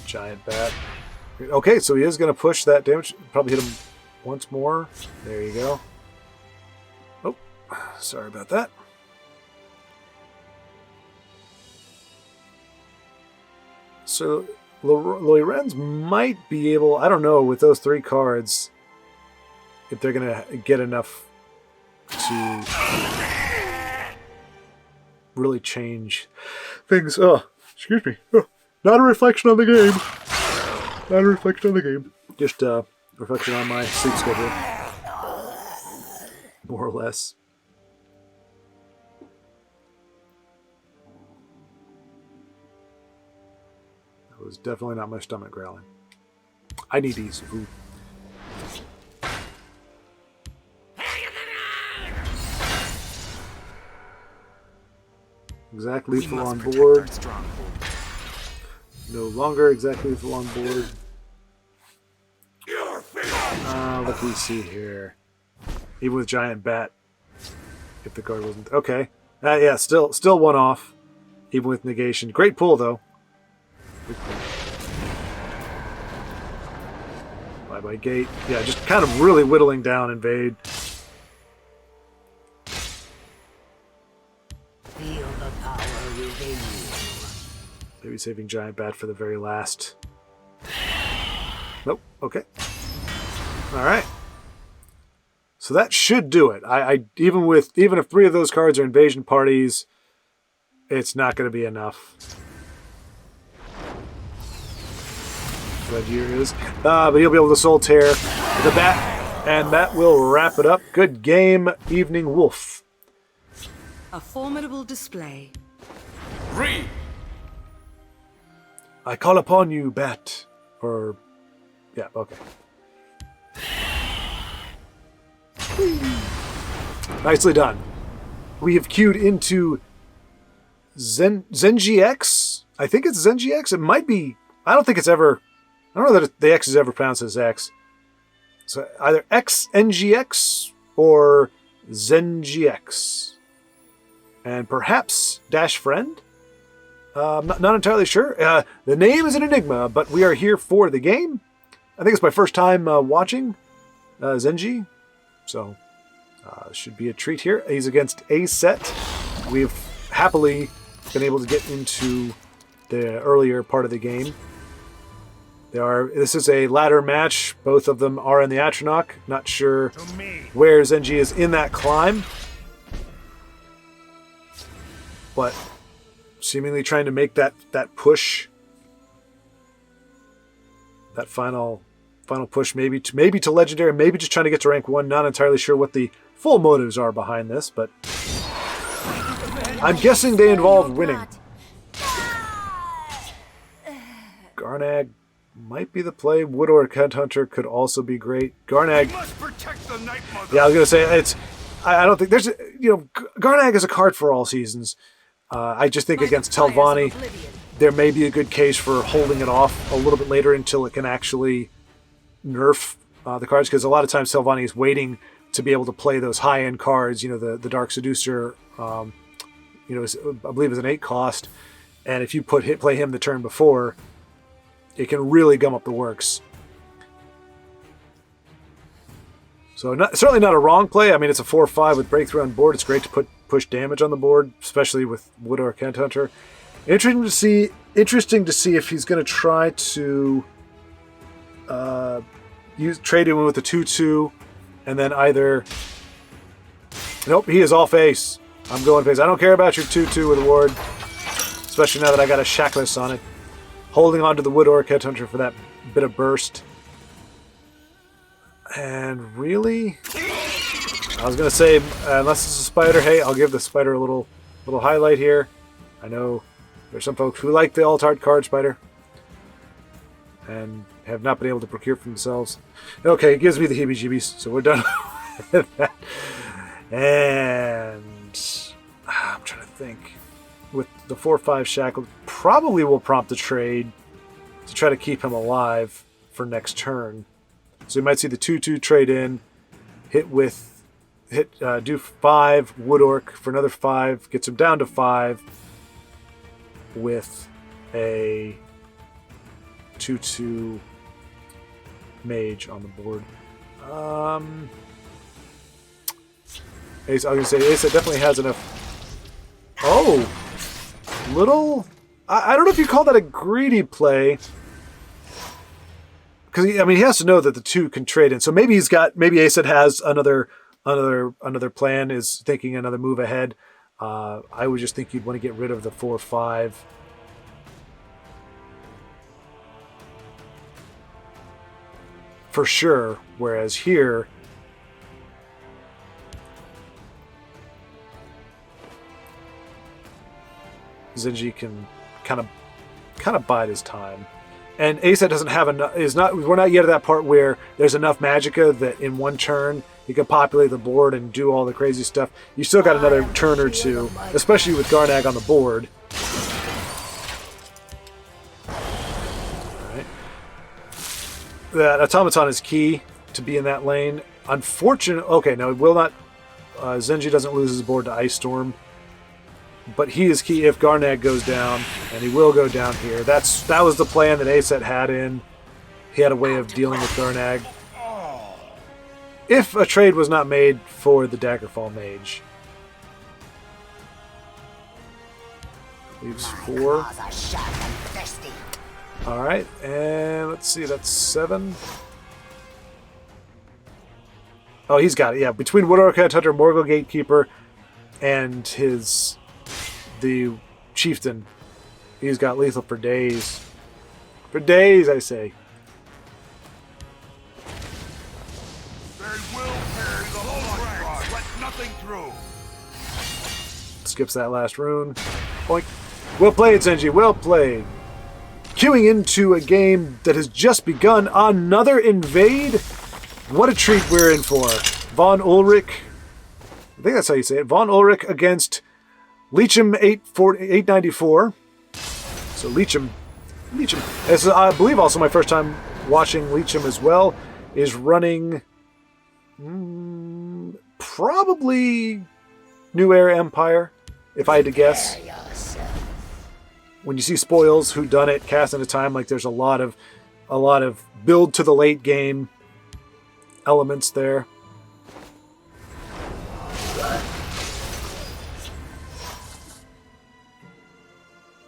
Giant bat. Okay, so he is going to push that damage. Probably hit him once more. There you go. Oh, sorry about that. So Lorenz might be able, I don't know, with those 3 cards, if they're going to get enough to really change things. Oh, excuse me. Oh, not a reflection on the game. Not a reflection on the game. Just a reflection on my sleep schedule. More or less. That was definitely not my stomach growling. I need to eat some food. Exact lethal on board. No longer exact lethal on board. What do we see here? Even with Giant Bat, if the card wasn't okay. Yeah, still one off. Even with negation. Great pull though. Bye gate. Yeah, just kind of really whittling down Invade. Feel the power within you. Maybe saving Giant Bat for the very last. Nope. Okay. All right. So that should do it. Even if 3 of those cards are invasion parties, it's not going to be enough. Red Year is, but he'll be able to Soul Tear the bat, and that will wrap it up. Good game, Evening Wolf. A formidable display. Read. I call upon you, bat. Or, yeah, okay. Nicely done. We have queued into XengyX. I think it's XengyX. It might be. I don't think it's ever. I don't know that the X is ever pronounced as X. So either XengyX or XengyX. And perhaps Dash Friend? I'm not entirely sure. The name is an enigma, but we are here for the game. I think it's my first time watching Zenji. So, should be a treat here. He's against A set. We've happily been able to get into the earlier part of the game. This is a ladder match. Both of them are in the Atronach. Not sure where Zenji is in that climb. But seemingly trying to make that push. That final push maybe to Legendary, maybe just trying to get to rank 1. Not entirely sure what the full motives are behind this, but I'm guessing they involve winning. Garnag might be the play. Wood or Headhunter could also be great. Garnag. Yeah, I was gonna say I don't think there's Garnag is a card for all seasons. I just think against Telvanni, there may be a good case for holding it off a little bit later until it can actually nerf the cards, because a lot of times Telvanni is waiting to be able to play those high-end cards. The Dark Seducer, I believe is an 8 cost, and if you play him the turn before, it can really gum up the works. So certainly not a wrong play. I mean, it's a 4/5 with Breakthrough on board. It's great to push damage on the board, especially with Wood or Headhunter. Interesting to see if he's going to try to trade him with a 2/2, and then either. Nope, he is all face. I'm going face. I don't care about your 2/2 with a ward, especially now that I got a Shackless on it. Holding on to the Wood Orc Headhunter for that bit of burst. And really, I was going to say, unless it's a spider, hey, I'll give the spider a little highlight here. I know there's some folks who like the alt-art card spider and have not been able to procure for themselves. Okay, it gives me the heebie-jeebies, so we're done with that. And I'm trying to think. With the 4/5 shackled, probably will prompt a trade to try to keep him alive for next turn. So you might see the 2/2 trade in, do 5 Wood Orc for another 5, gets him down to 5 with a 2/2 mage on the board. Ace, I was going to say, Ace definitely has enough. Oh! Little... I don't know if you call that a greedy play. Because, I mean, he has to know that the 2 can trade in. So maybe Ace has another plan, is thinking another move ahead. I would just think you'd want to get rid of the 4/5. For sure. Whereas here... Xengy can kind of bide his time. And Ace doesn't have enough. We're not yet at that part where there's enough magicka that in one turn he can populate the board and do all the crazy stuff. You still got another turn or two, especially with Garnag on the board. All right. That automaton is key to be in that lane. Unfortunately, okay, no, it will not. Xengy doesn't lose his board to Ice Storm. But he is key if Garnag goes down, and he will go down here. That was the plan that Aset had in. He had a way of dealing with Garnag. If a trade was not made for the Daggerfall Mage. Leaves 4. Alright, and let's see, that's 7. Oh, he's got it, yeah. Between Woodorc Headhunter, Morgul Gatekeeper, and the Chieftain, he's got lethal for days. For days, I say. They will carry the whole ranks. Let nothing through. Skips that last rune. Boink. Well played, Xengy. Well played. Queuing into a game that has just begun. Another invade. What a treat we're in for. Von Ulrich. I think that's how you say it. Von Ulrich against Leecham 894. So Leecham. As I believe also my first time watching Leecham as well, is running probably New Era Empire, if I had to guess. When you see spoils, whodunit, cast in a time, like there's a lot of build to the late game elements there.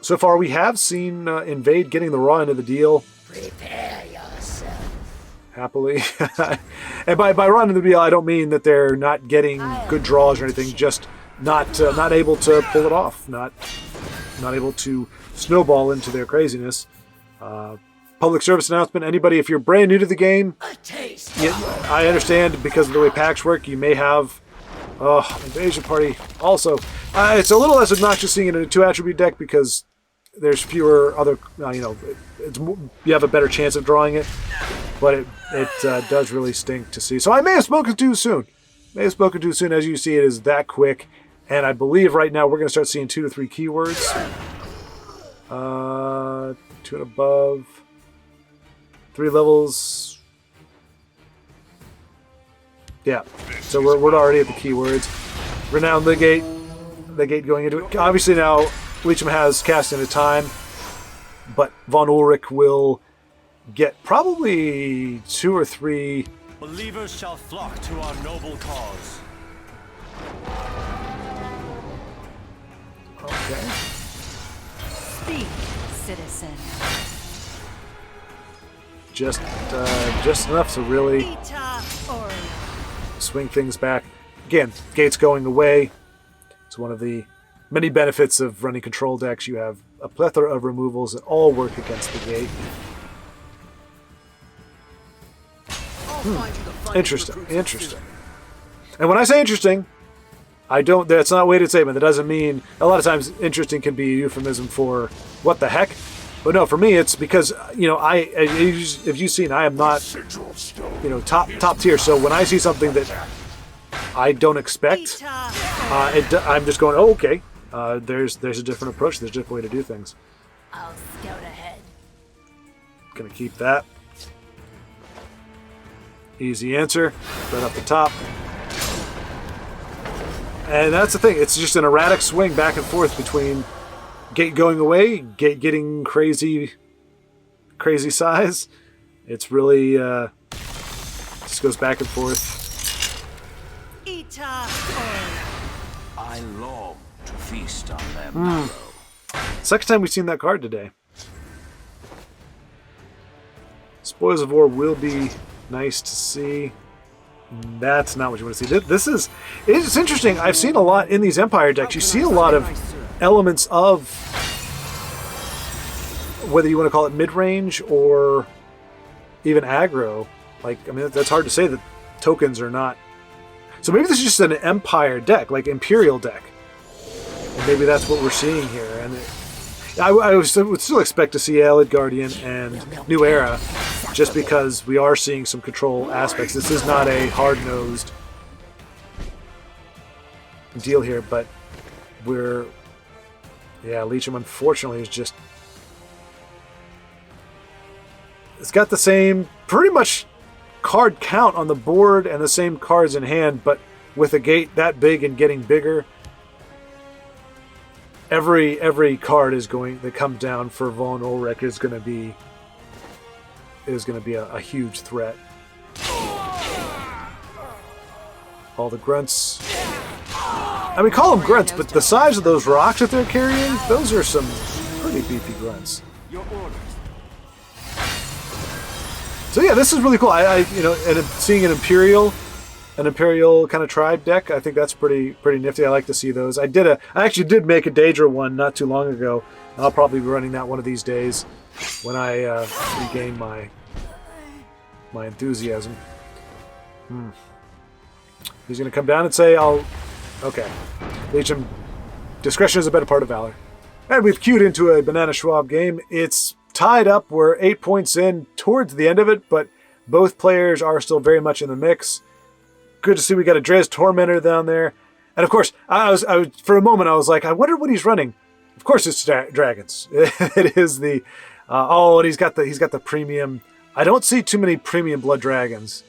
So far, we have seen Invade getting the Raw end of the deal. Prepare yourself. Happily. And by Raw end of the deal, I don't mean that they're not getting good draws or anything, just not able to pull it off, not able to snowball into their craziness. Public service announcement, anybody, if you're brand new to the game, I understand because of the way packs work, you may have Invasion Party also. It's a little less obnoxious seeing it in a 2-attribute deck because there's fewer other, you have a better chance of drawing it, but it does really stink to see. So I may have spoken too soon. As you see, it is that quick, and I believe right now we're going to start seeing 2 to 3 keywords. 2 and above. 3 levels. Yeah, so we're already at the keywords. Renown the gate going into it. Obviously now Leecham has cast in a time, but Von Ulrich will get probably 2 or 3. Believers shall flock to our noble cause. Okay. Speak, citizen. Just enough to really swing things back. Again, gate's going away. It's one of the many benefits of running control decks. You have a plethora of removals that all work against the gate. Interesting. And when I say interesting, I don't. That's not a weighted statement. That doesn't mean a lot of times interesting can be a euphemism for what the heck. But no, for me, it's because if you've seen, I am not top tier. So when I see something that I don't expect, I'm just going, oh, okay. There's a different approach. There's a different way to do things. I'll scout ahead. Gonna keep that. Easy answer, right off the top. And that's the thing. It's just an erratic swing back and forth between gate going away, gate getting crazy size. It's really just goes back and forth. I long to feast on their marrow. Second time we've seen that card today. Spoils of War will be nice to see. That's not what you want to see. It's interesting. I've seen a lot in these Empire decks. You see a lot of elements of, whether you want to call it mid-range or even aggro. Like, I mean, that's hard to say that tokens are not. So maybe this is just an Empire deck, like Imperial deck. And maybe that's what we're seeing here. And I would still expect to see Allied Guardian and New Era, just because we are seeing some control aspects. This is not a hard-nosed deal here, but Leecham unfortunately is just, it's got the same pretty much card count on the board and the same cards in hand, but with a gate that big and getting bigger, every card that comes down for Von Ulrich is going to be a huge threat. All the grunts. I mean, call them grunts, but the size of those rocks that they're carrying, those are some pretty beefy grunts. So yeah, this is really cool. And seeing an Imperial kind of tribe deck, I think that's pretty nifty. I like to see those. I actually did make a Daedra one not too long ago. I'll probably be running that one of these days when I regain my enthusiasm. He's going to come down and say, okay. Leecham, discretion is a better part of valor. And we've queued into a Bananaschwob game. It's tied up. We're 8 points in towards the end of it, but both players are still very much in the mix. Good to see we got a Dres Tormentor down there. And of course, I was for a moment I was like, I wonder what he's running. Of course it's dragons. It is the and he's got the premium. I don't see too many premium blood dragons.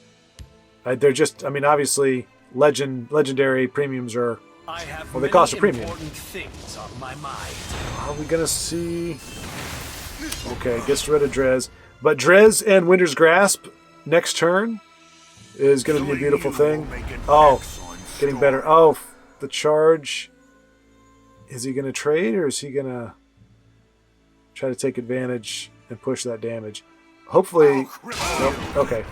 They're just, I mean, obviously legendary premiums are, well, they cost a premium. Things on my mind. Are we gonna see? Okay, gets rid of Dres, but Dres and Winter's Grasp next turn is going to be a beautiful thing. Oh, getting better. Oh, the charge. Is he going to trade, or is he going to try to take advantage and push that damage? Hopefully. Nope. Okay.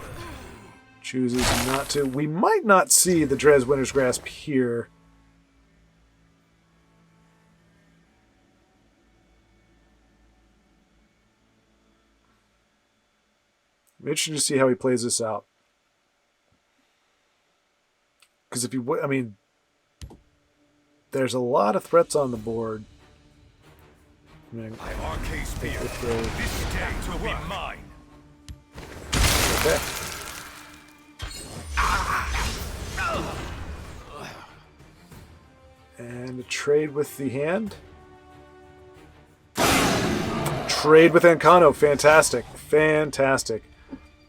Chooses not to. We might not see the Dres Winter's Grasp here. I'm interested to see how he plays this out. Because if you, I mean, there's a lot of threats on the board. I mean, this day will be mine. Okay. And a trade with the hand. Trade with Ancano. Fantastic. Fantastic.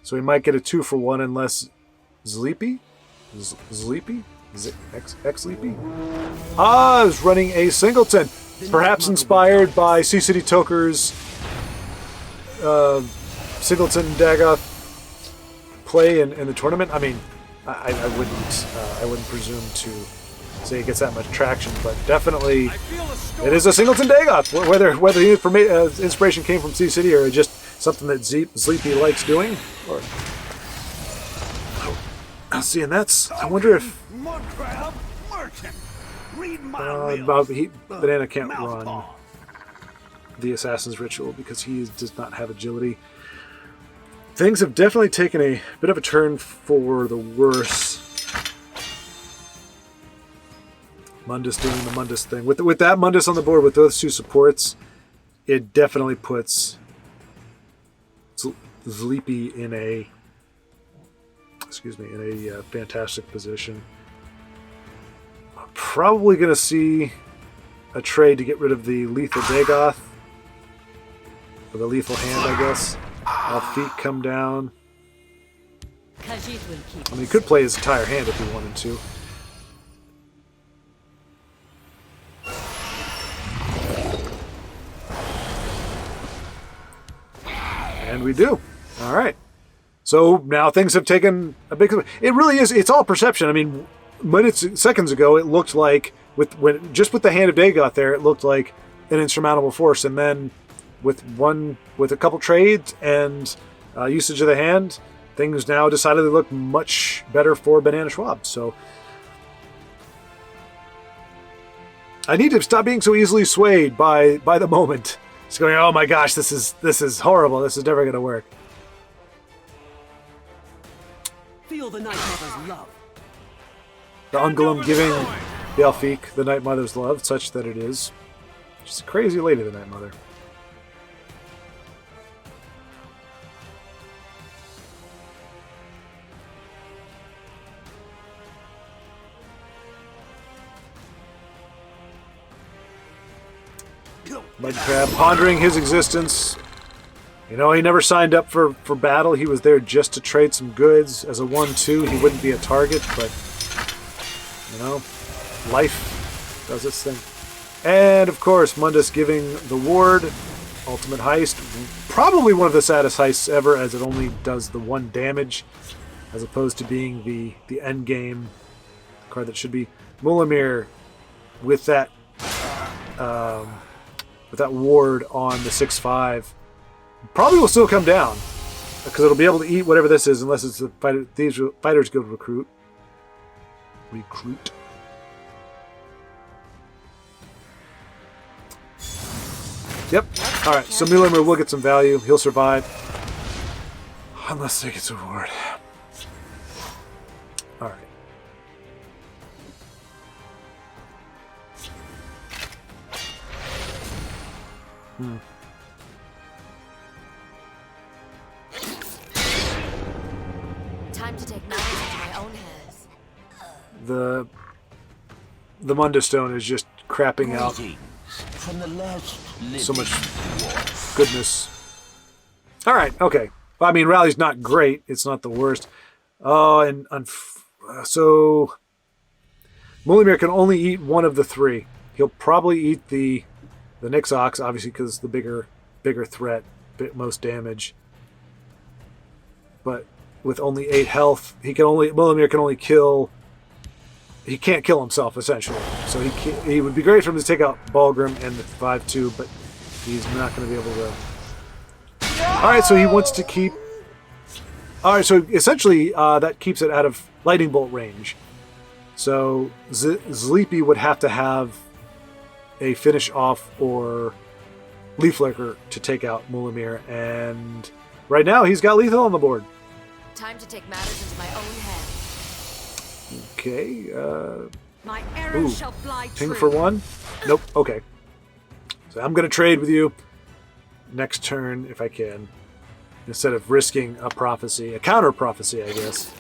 So we might get a 2-for-1 unless Sleepy? Sleepy? X-Sleepy? Is running a singleton. Perhaps inspired by Sea City Toker's singleton Dagoth play in the tournament. I mean, I wouldn't presume to say it gets that much traction, but definitely it is a singleton Dagoth. Whether the inspiration came from Sea City or just something that Sleepy likes doing, or see, and that's, I wonder if Banana can't run the Assassin's Ritual because he does not have agility. Things have definitely taken a bit of a turn for the worse. Mundus doing the Mundus thing. With that Mundus on the board, with those two supports, it definitely puts Sleepy in a fantastic position. I'm probably going to see a trade to get rid of the lethal Dagoth. Or the lethal hand, I guess. All feet come down. Khajiit will keep I mean, he could play his entire hand if he wanted to. And we do. All right. So now things have taken a big... It really is. It's all perception. I mean, seconds ago, it looked like, with the hand of Dagoth there, it looked like an insurmountable force. And then with a couple trades and usage of the hand, things now decidedly look much better for Bananaschwob. So I need to stop being so easily swayed by the moment. It's going, oh my gosh, this is horrible. This is never going to work. Feel the Night Mother's love. The Ungolem giving the Elfique the Night Mother's love, such that it is. She's a crazy lady, the Night Mother. Mudcrab pondering his existence. You know, he never signed up for battle. He was there just to trade some goods. As a 1-2, he wouldn't be a target, but, you know, life does its thing. And, of course, Mundus giving the ward. Ultimate heist. Probably one of the saddest heists ever, as it only does the 1 damage, as opposed to being the end game card that should be. Mulamir with that ward on the 6/5. Probably will still come down, because it'll be able to eat whatever this is, unless it's the Thieves Fighters Guild recruit. Yep. All right. So Mulamir will get some value. He'll survive, unless they get a ward. All right. Time to take matters into my own hands. The Mundus Stone is just crapping out From the last so much goodness. All right, okay. Well, I mean, Rally's not great. It's not the worst. So Mulamir can only eat one of the 3. He'll probably eat the Nixox, obviously, because the bigger threat, most damage. But with only 8 health, Mulamir can only kill. He can't kill himself, essentially. So he would be great for him to take out Balgrim and the 5-2, but he's not going to be able to. All right, so he wants to keep. All right, so essentially that keeps it out of lightning bolt range. So Sleepy would have to have a finish off or Leaf Flicker to take out Mulamir, and right now he's got lethal on the board. Time to take matters into my own hands. Okay. My arrow shall fly Ping true. for 1? Nope. Okay. So I'm going to trade with you next turn if I can, instead of risking a prophecy, a counter prophecy, I guess.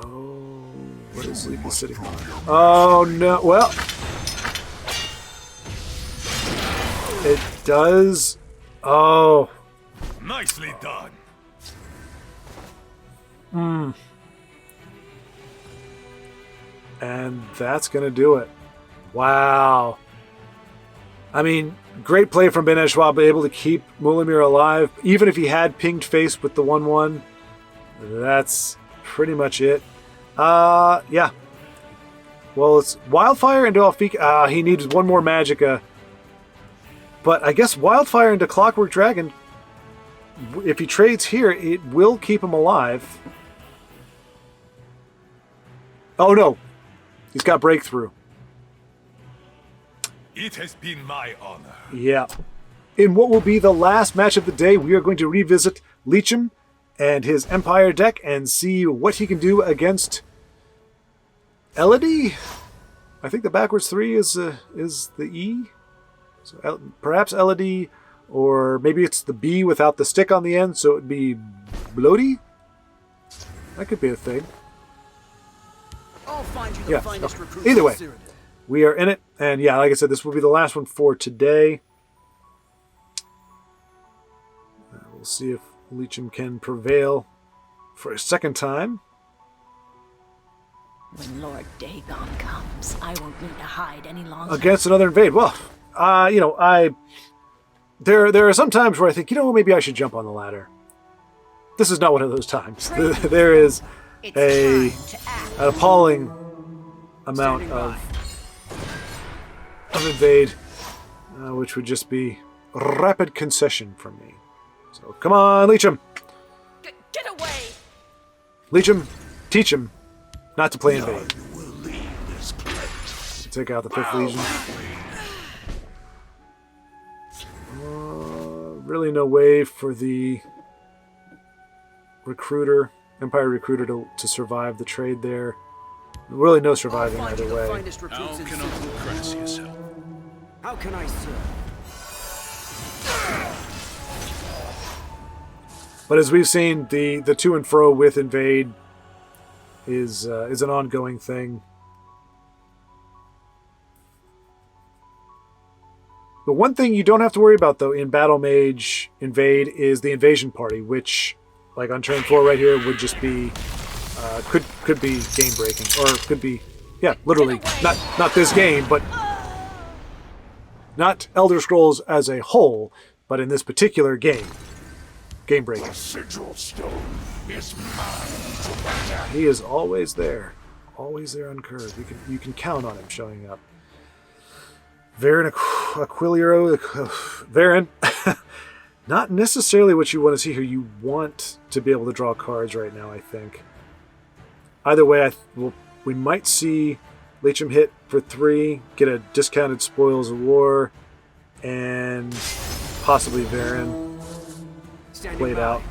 Oh, what is Sleepy sitting on? Oh no! Well, it does. Oh. Nicely done. And that's going to do it. Wow. I mean, great play from Bananaschwob, able to keep Mulamir alive. Even if he had pinged face with the 1-1, that's pretty much it. Yeah. Well, it's Wildfire into Elfique. He needs 1 more Magicka. But I guess Wildfire into Clockwork Dragon, if he trades here, it will keep him alive. Oh, no. He's got Breakthrough. It has been my honor. Yeah. In what will be the last match of the day, we are going to revisit Leecham and his Empire deck and see what he can do against Elodie? I think the backwards 3 is the E. So perhaps Elodie, or maybe it's the B without the stick on the end, so it would be Bloody? That could be a thing. I'll find you the Yeah. finest recruits Either in way, Cyrodiil. we are in it. And yeah, like I said, this will be the last one for today. We'll see if Leecham can prevail for a second time. When Lord Dagon comes, I won't need to hide any longer. Against another invade. Well, you know, there are some times where I think, you know, maybe I should jump on the ladder. This is not one of those times. There is an appalling amount of invade, which would just be rapid concession from me. So come on, Leecham. Get away! Leecham, teach him not to play invade. Take out the 5th Legion. Really no way for the recruiter, Empire recruiter, to survive the trade there. Really no surviving I'll find you either the way. finest recruits in Cyrodiil. How can I serve? But as we've seen, the to and fro with invade is an ongoing thing. The one thing you don't have to worry about, though, in Battle Mage Invade is the invasion party, which, like on turn 4 right here, would just be could be game breaking, or could be, yeah, literally not this game, but not Elder Scrolls as a whole, but in this particular game breaking. Sigil stone is mine. He is always there on curve. You can count on him showing up. Varen Aquiliro, Varen, not necessarily what you want to see here. You want to be able to draw cards right now, I think. Either way, we might see Leecham hit for 3, get a discounted Spoils of War, and possibly Varen played out.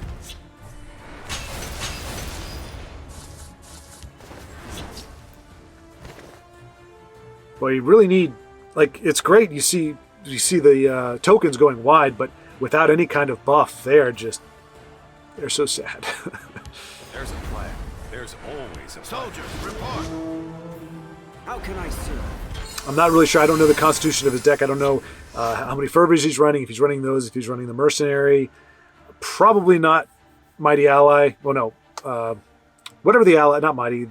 Well, you really need, like, it's great. You see the tokens going wide, but without any kind of buff, they're so sad. There's a plan. There's always a plan. Soldiers, report. How can I serve? I'm not really sure. I don't know the constitution of his deck. I don't know how many fervors he's running, if he's running those, if he's running the mercenary. Probably not Mighty Ally. Well, no. Whatever the ally, not Mighty.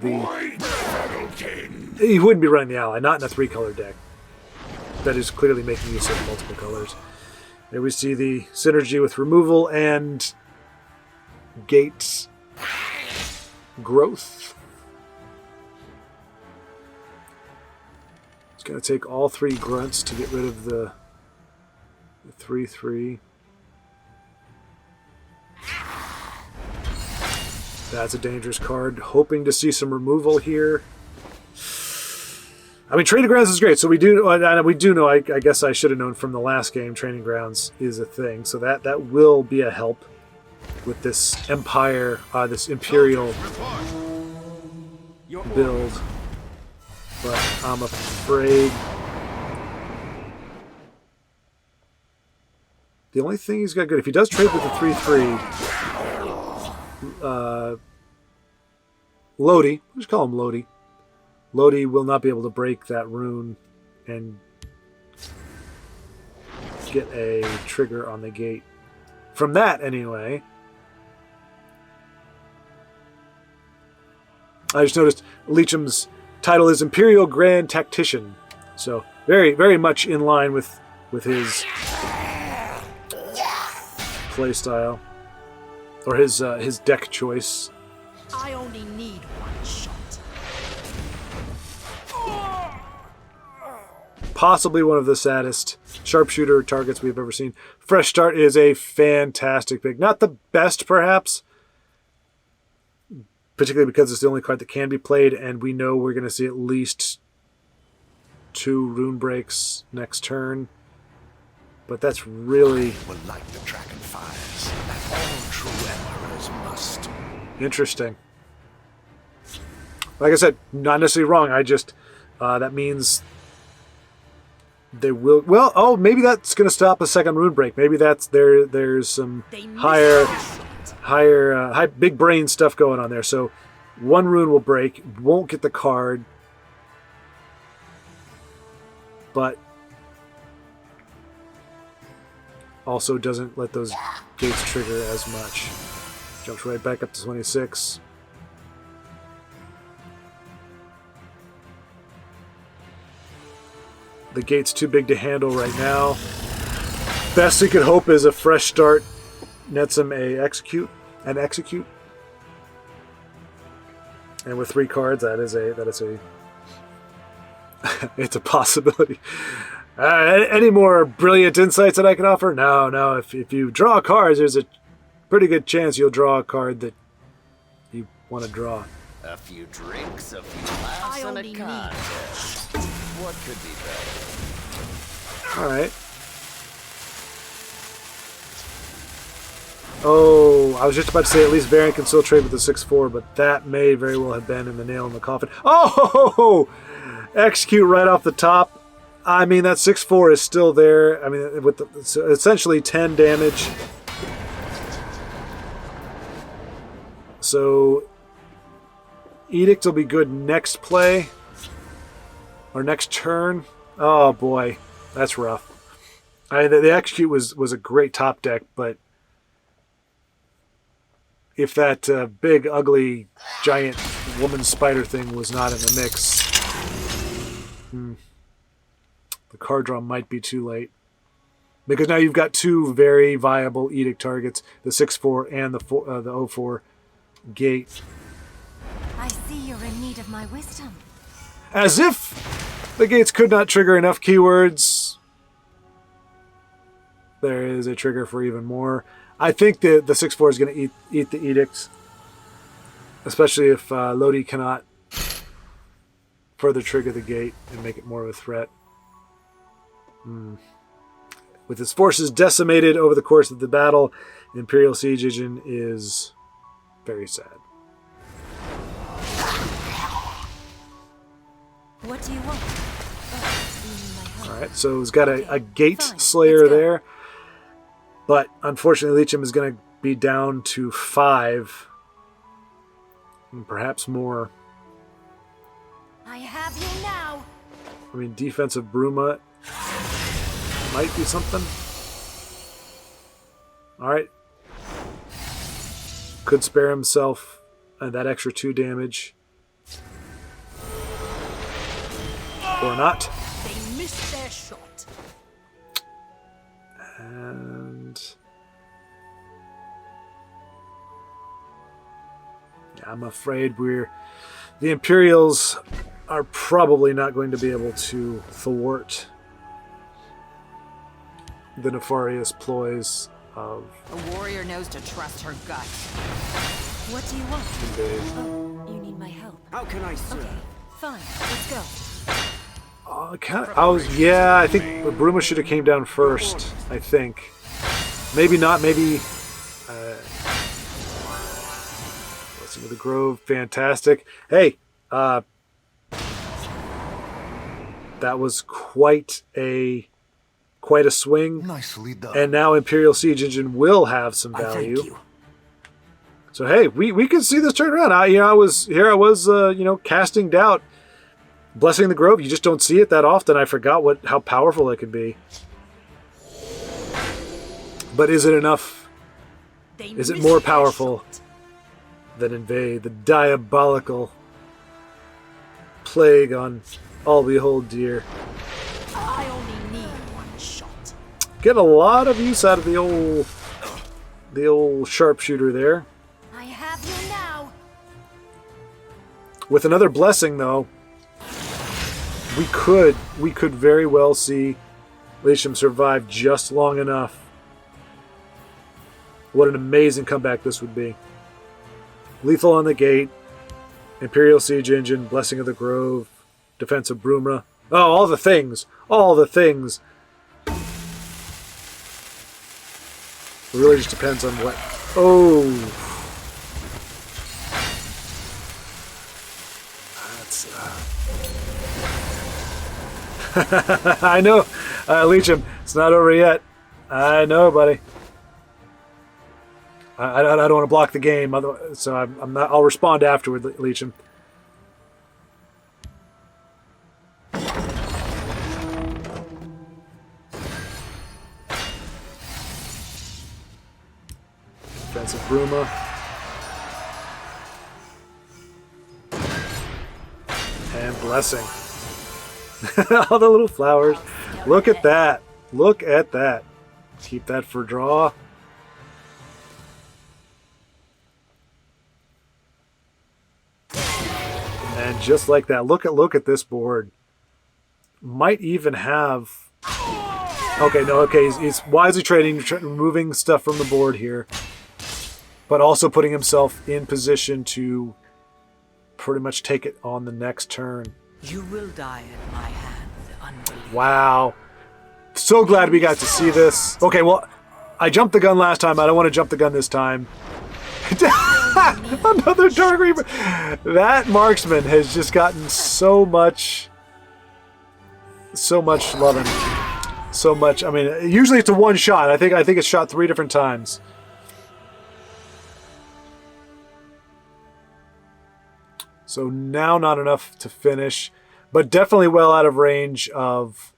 He wouldn't be running the ally, not in a 3-color deck. That is clearly making use of multiple colors. There we see the synergy with removal and gate growth. It's going to take all 3 grunts to get rid of the 3/3. That's a dangerous card. Hoping to see some removal here. I mean, Training Grounds is great. So we do know. I guess I should have known from the last game. Training Grounds is a thing. So that will be a help with this Empire, this Imperial build. But I'm afraid the only thing he's got good, if he does trade with the 3/3. Lodi, we'll just call him Lodi. Lodi will not be able to break that rune and get a trigger on the gate. From that, anyway. I just noticed Leecham's title is Imperial Grand Tactician. So very, very much in line with his play style. Or his deck choice. I only need one shot. Possibly one of the saddest sharpshooter targets we've ever seen. Fresh Start is a fantastic pick. Not the best, perhaps. Particularly because it's the only card that can be played, and we know we're going to see at least 2 rune breaks next turn. But that's really... Will light the dragon fires, as all true emperors must. interesting. Like I said, not necessarily wrong. I just that means they will. Well, oh, maybe that's going to stop a second rune break. Maybe that's there's some high big brain stuff going on there. So one rune will break, won't get the card, but also doesn't let those gates trigger as much. Jumps right back up to 26. The gate's too big to handle right now. Best he could hope is a fresh start nets him an execute. And with 3 cards, that is a it's a possibility. Any more brilliant insights that I can offer? No. If you draw cards, there's a pretty good chance you'll draw a card that you want to draw. A few drinks, a few laughs, and a contest. What could be better? All right. Oh, I was just about to say at least Variant can still trade with the 6/4, but that may very well have been in the nail in the coffin. Oh, execute right off the top. I mean, that 6/4 is still there. I mean, with it's essentially 10 damage. So Edict will be good next play or next turn. Oh boy, that's rough. The execute was a great top deck, but if that big, ugly, giant woman spider thing was not in the mix, the card draw might be too late. Because now you've got 2 very viable Edict targets, the 6/4 and the 0/4 gate. I see you're in need of my wisdom. As if the gates could not trigger enough keywords. There is a trigger for even more. I think the 6/4 is going to eat the Edicts, especially if Lodi cannot further trigger the gate and make it more of a threat. With its forces decimated over the course of the battle, Imperial Siege Engine is very sad. What do you want? All right, so he's got a Gate Slayer there. But unfortunately, Leecham is going to be down to 5. And perhaps more. I have you now. I mean, defensive Bruma might be something. All right. Could spare himself that extra 2 damage. Or not. They missed their shot. And yeah, I'm afraid the Imperials are probably not going to be able to thwart the nefarious ploys of A warrior knows to trust her gut. What do you want? invasion. You need my help. How can I serve? Okay, fine. Let's go. I think Bruma should have came down first. I think, maybe not. Maybe. Blessing of the Grove, fantastic. Hey, that was quite a swing. Nicely done. And now Imperial Siege Engine will have some value. Thank you. So hey, we can see this turn around. I was casting doubt. Blessing the Grove, you just don't see it that often. I forgot how powerful it could be. But is it enough? Is it more powerful than Invade? The diabolical plague on all behold dear. I only need 1 shot. Get a lot of use out of the old sharpshooter there. I have you now. With another blessing though, we could very well see Leesham survive just long enough. What an amazing comeback this would be. Lethal on the Gate, Imperial Siege Engine, Blessing of the Grove, Defense of Brumra. Oh, all the things. All the things. It really just depends on what... Oh. I know, Leecham. It's not over yet. I know, buddy. I don't want to block the game, so I'm not. I'll respond afterward, Leecham. Defensive Bruma. And Blessing. All the little flowers. Look at that. Look at that. Keep that for draw. And just like that, look at this board. Might even have... Okay, no, okay, he's wisely trading, removing stuff from the board here. But also putting himself in position to pretty much take it on the next turn. You will die at my hand, unbelievable. Wow. So glad we got to see this. Okay, well, I jumped the gun last time. I don't want to jump the gun this time. Another Dark Reaper. That marksman has just gotten so much loving. So much. I mean, usually it's a one shot. I think it's shot 3 different times. So now not enough to finish, but definitely well out of range of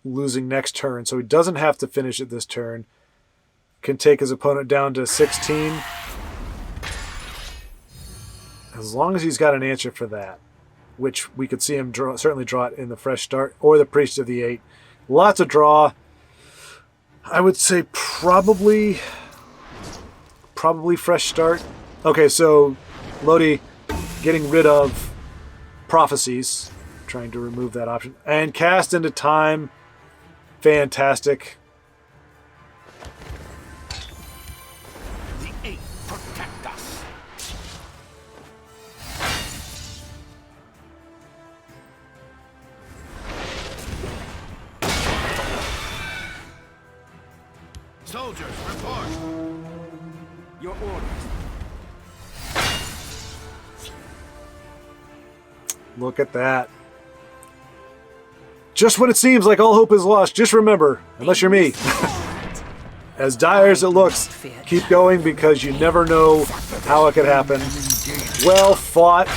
losing next turn. So he doesn't have to finish it this turn. Can take his opponent down to 16. As long as he's got an answer for that, which we could see him certainly draw it in the Fresh Start or the Priest of the Eight. Lots of draw. I would say probably Fresh Start. Okay, so Lodi getting rid of Prophecies, trying to remove that option. And Cast into Time. Fantastic. The Eight protect us. Soldiers, report. Your orders. Look at that. Just when it seems like all hope is lost, just remember, unless you're me, as dire as it looks, keep going because you never know how it could happen. Well fought,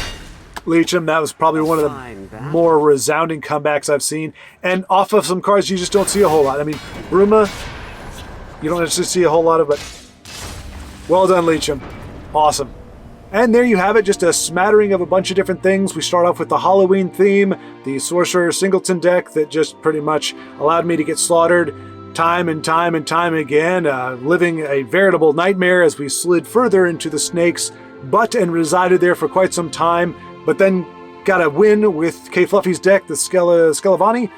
Leecham. That was probably one of the more resounding comebacks I've seen. And off of some cards you just don't see a whole lot. I mean, Bruma, you don't necessarily see a whole lot of it. Well done, Leecham. Awesome. And there you have it, just a smattering of a bunch of different things. We start off with the Halloween theme, the Sorcerer Singleton deck that just pretty much allowed me to get slaughtered time and time and time again, living a veritable nightmare as we slid further into the snake's butt and resided there for quite some time, but then got a win with Kfluffy's deck, the Skelevani.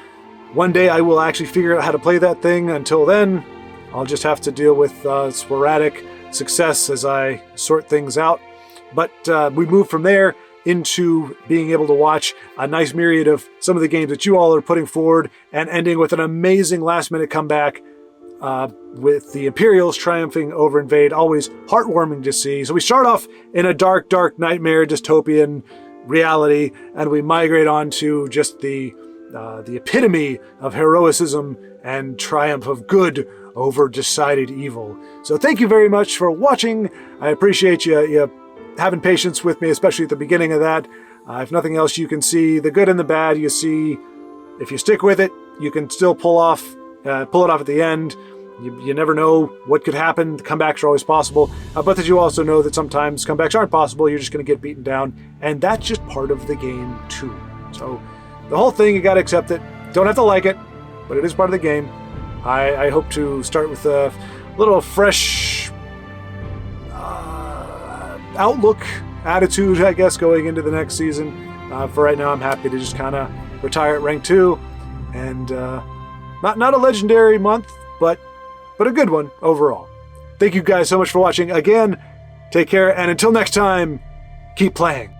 One day I will actually figure out how to play that thing. Until then, I'll just have to deal with sporadic success as I sort things out. But we moved from there into being able to watch a nice myriad of some of the games that you all are putting forward and ending with an amazing last-minute comeback with the Imperials triumphing over Invade. Always heartwarming to see. So we start off in a dark, dark nightmare, dystopian reality, and we migrate on to just the epitome of heroicism and triumph of good over decided evil. So thank you very much for watching. I appreciate you having patience with me, especially at the beginning of that. If nothing else, you can see the good and the bad. You see, if you stick with it, you can still pull it off at the end. You never know what could happen. The comebacks are always possible, but that you also know that sometimes comebacks aren't possible. You're just going to get beaten down, and that's just part of the game too. So the whole thing, you got to accept it. Don't have to like it, but it is part of the game. I hope to start with a little fresh outlook, attitude, I guess, going into the next season. For right now, I'm happy to just kind of retire at rank 2, and not a legendary month, but a good one overall. Thank you guys so much for watching. Again, take care, and until next time, keep playing.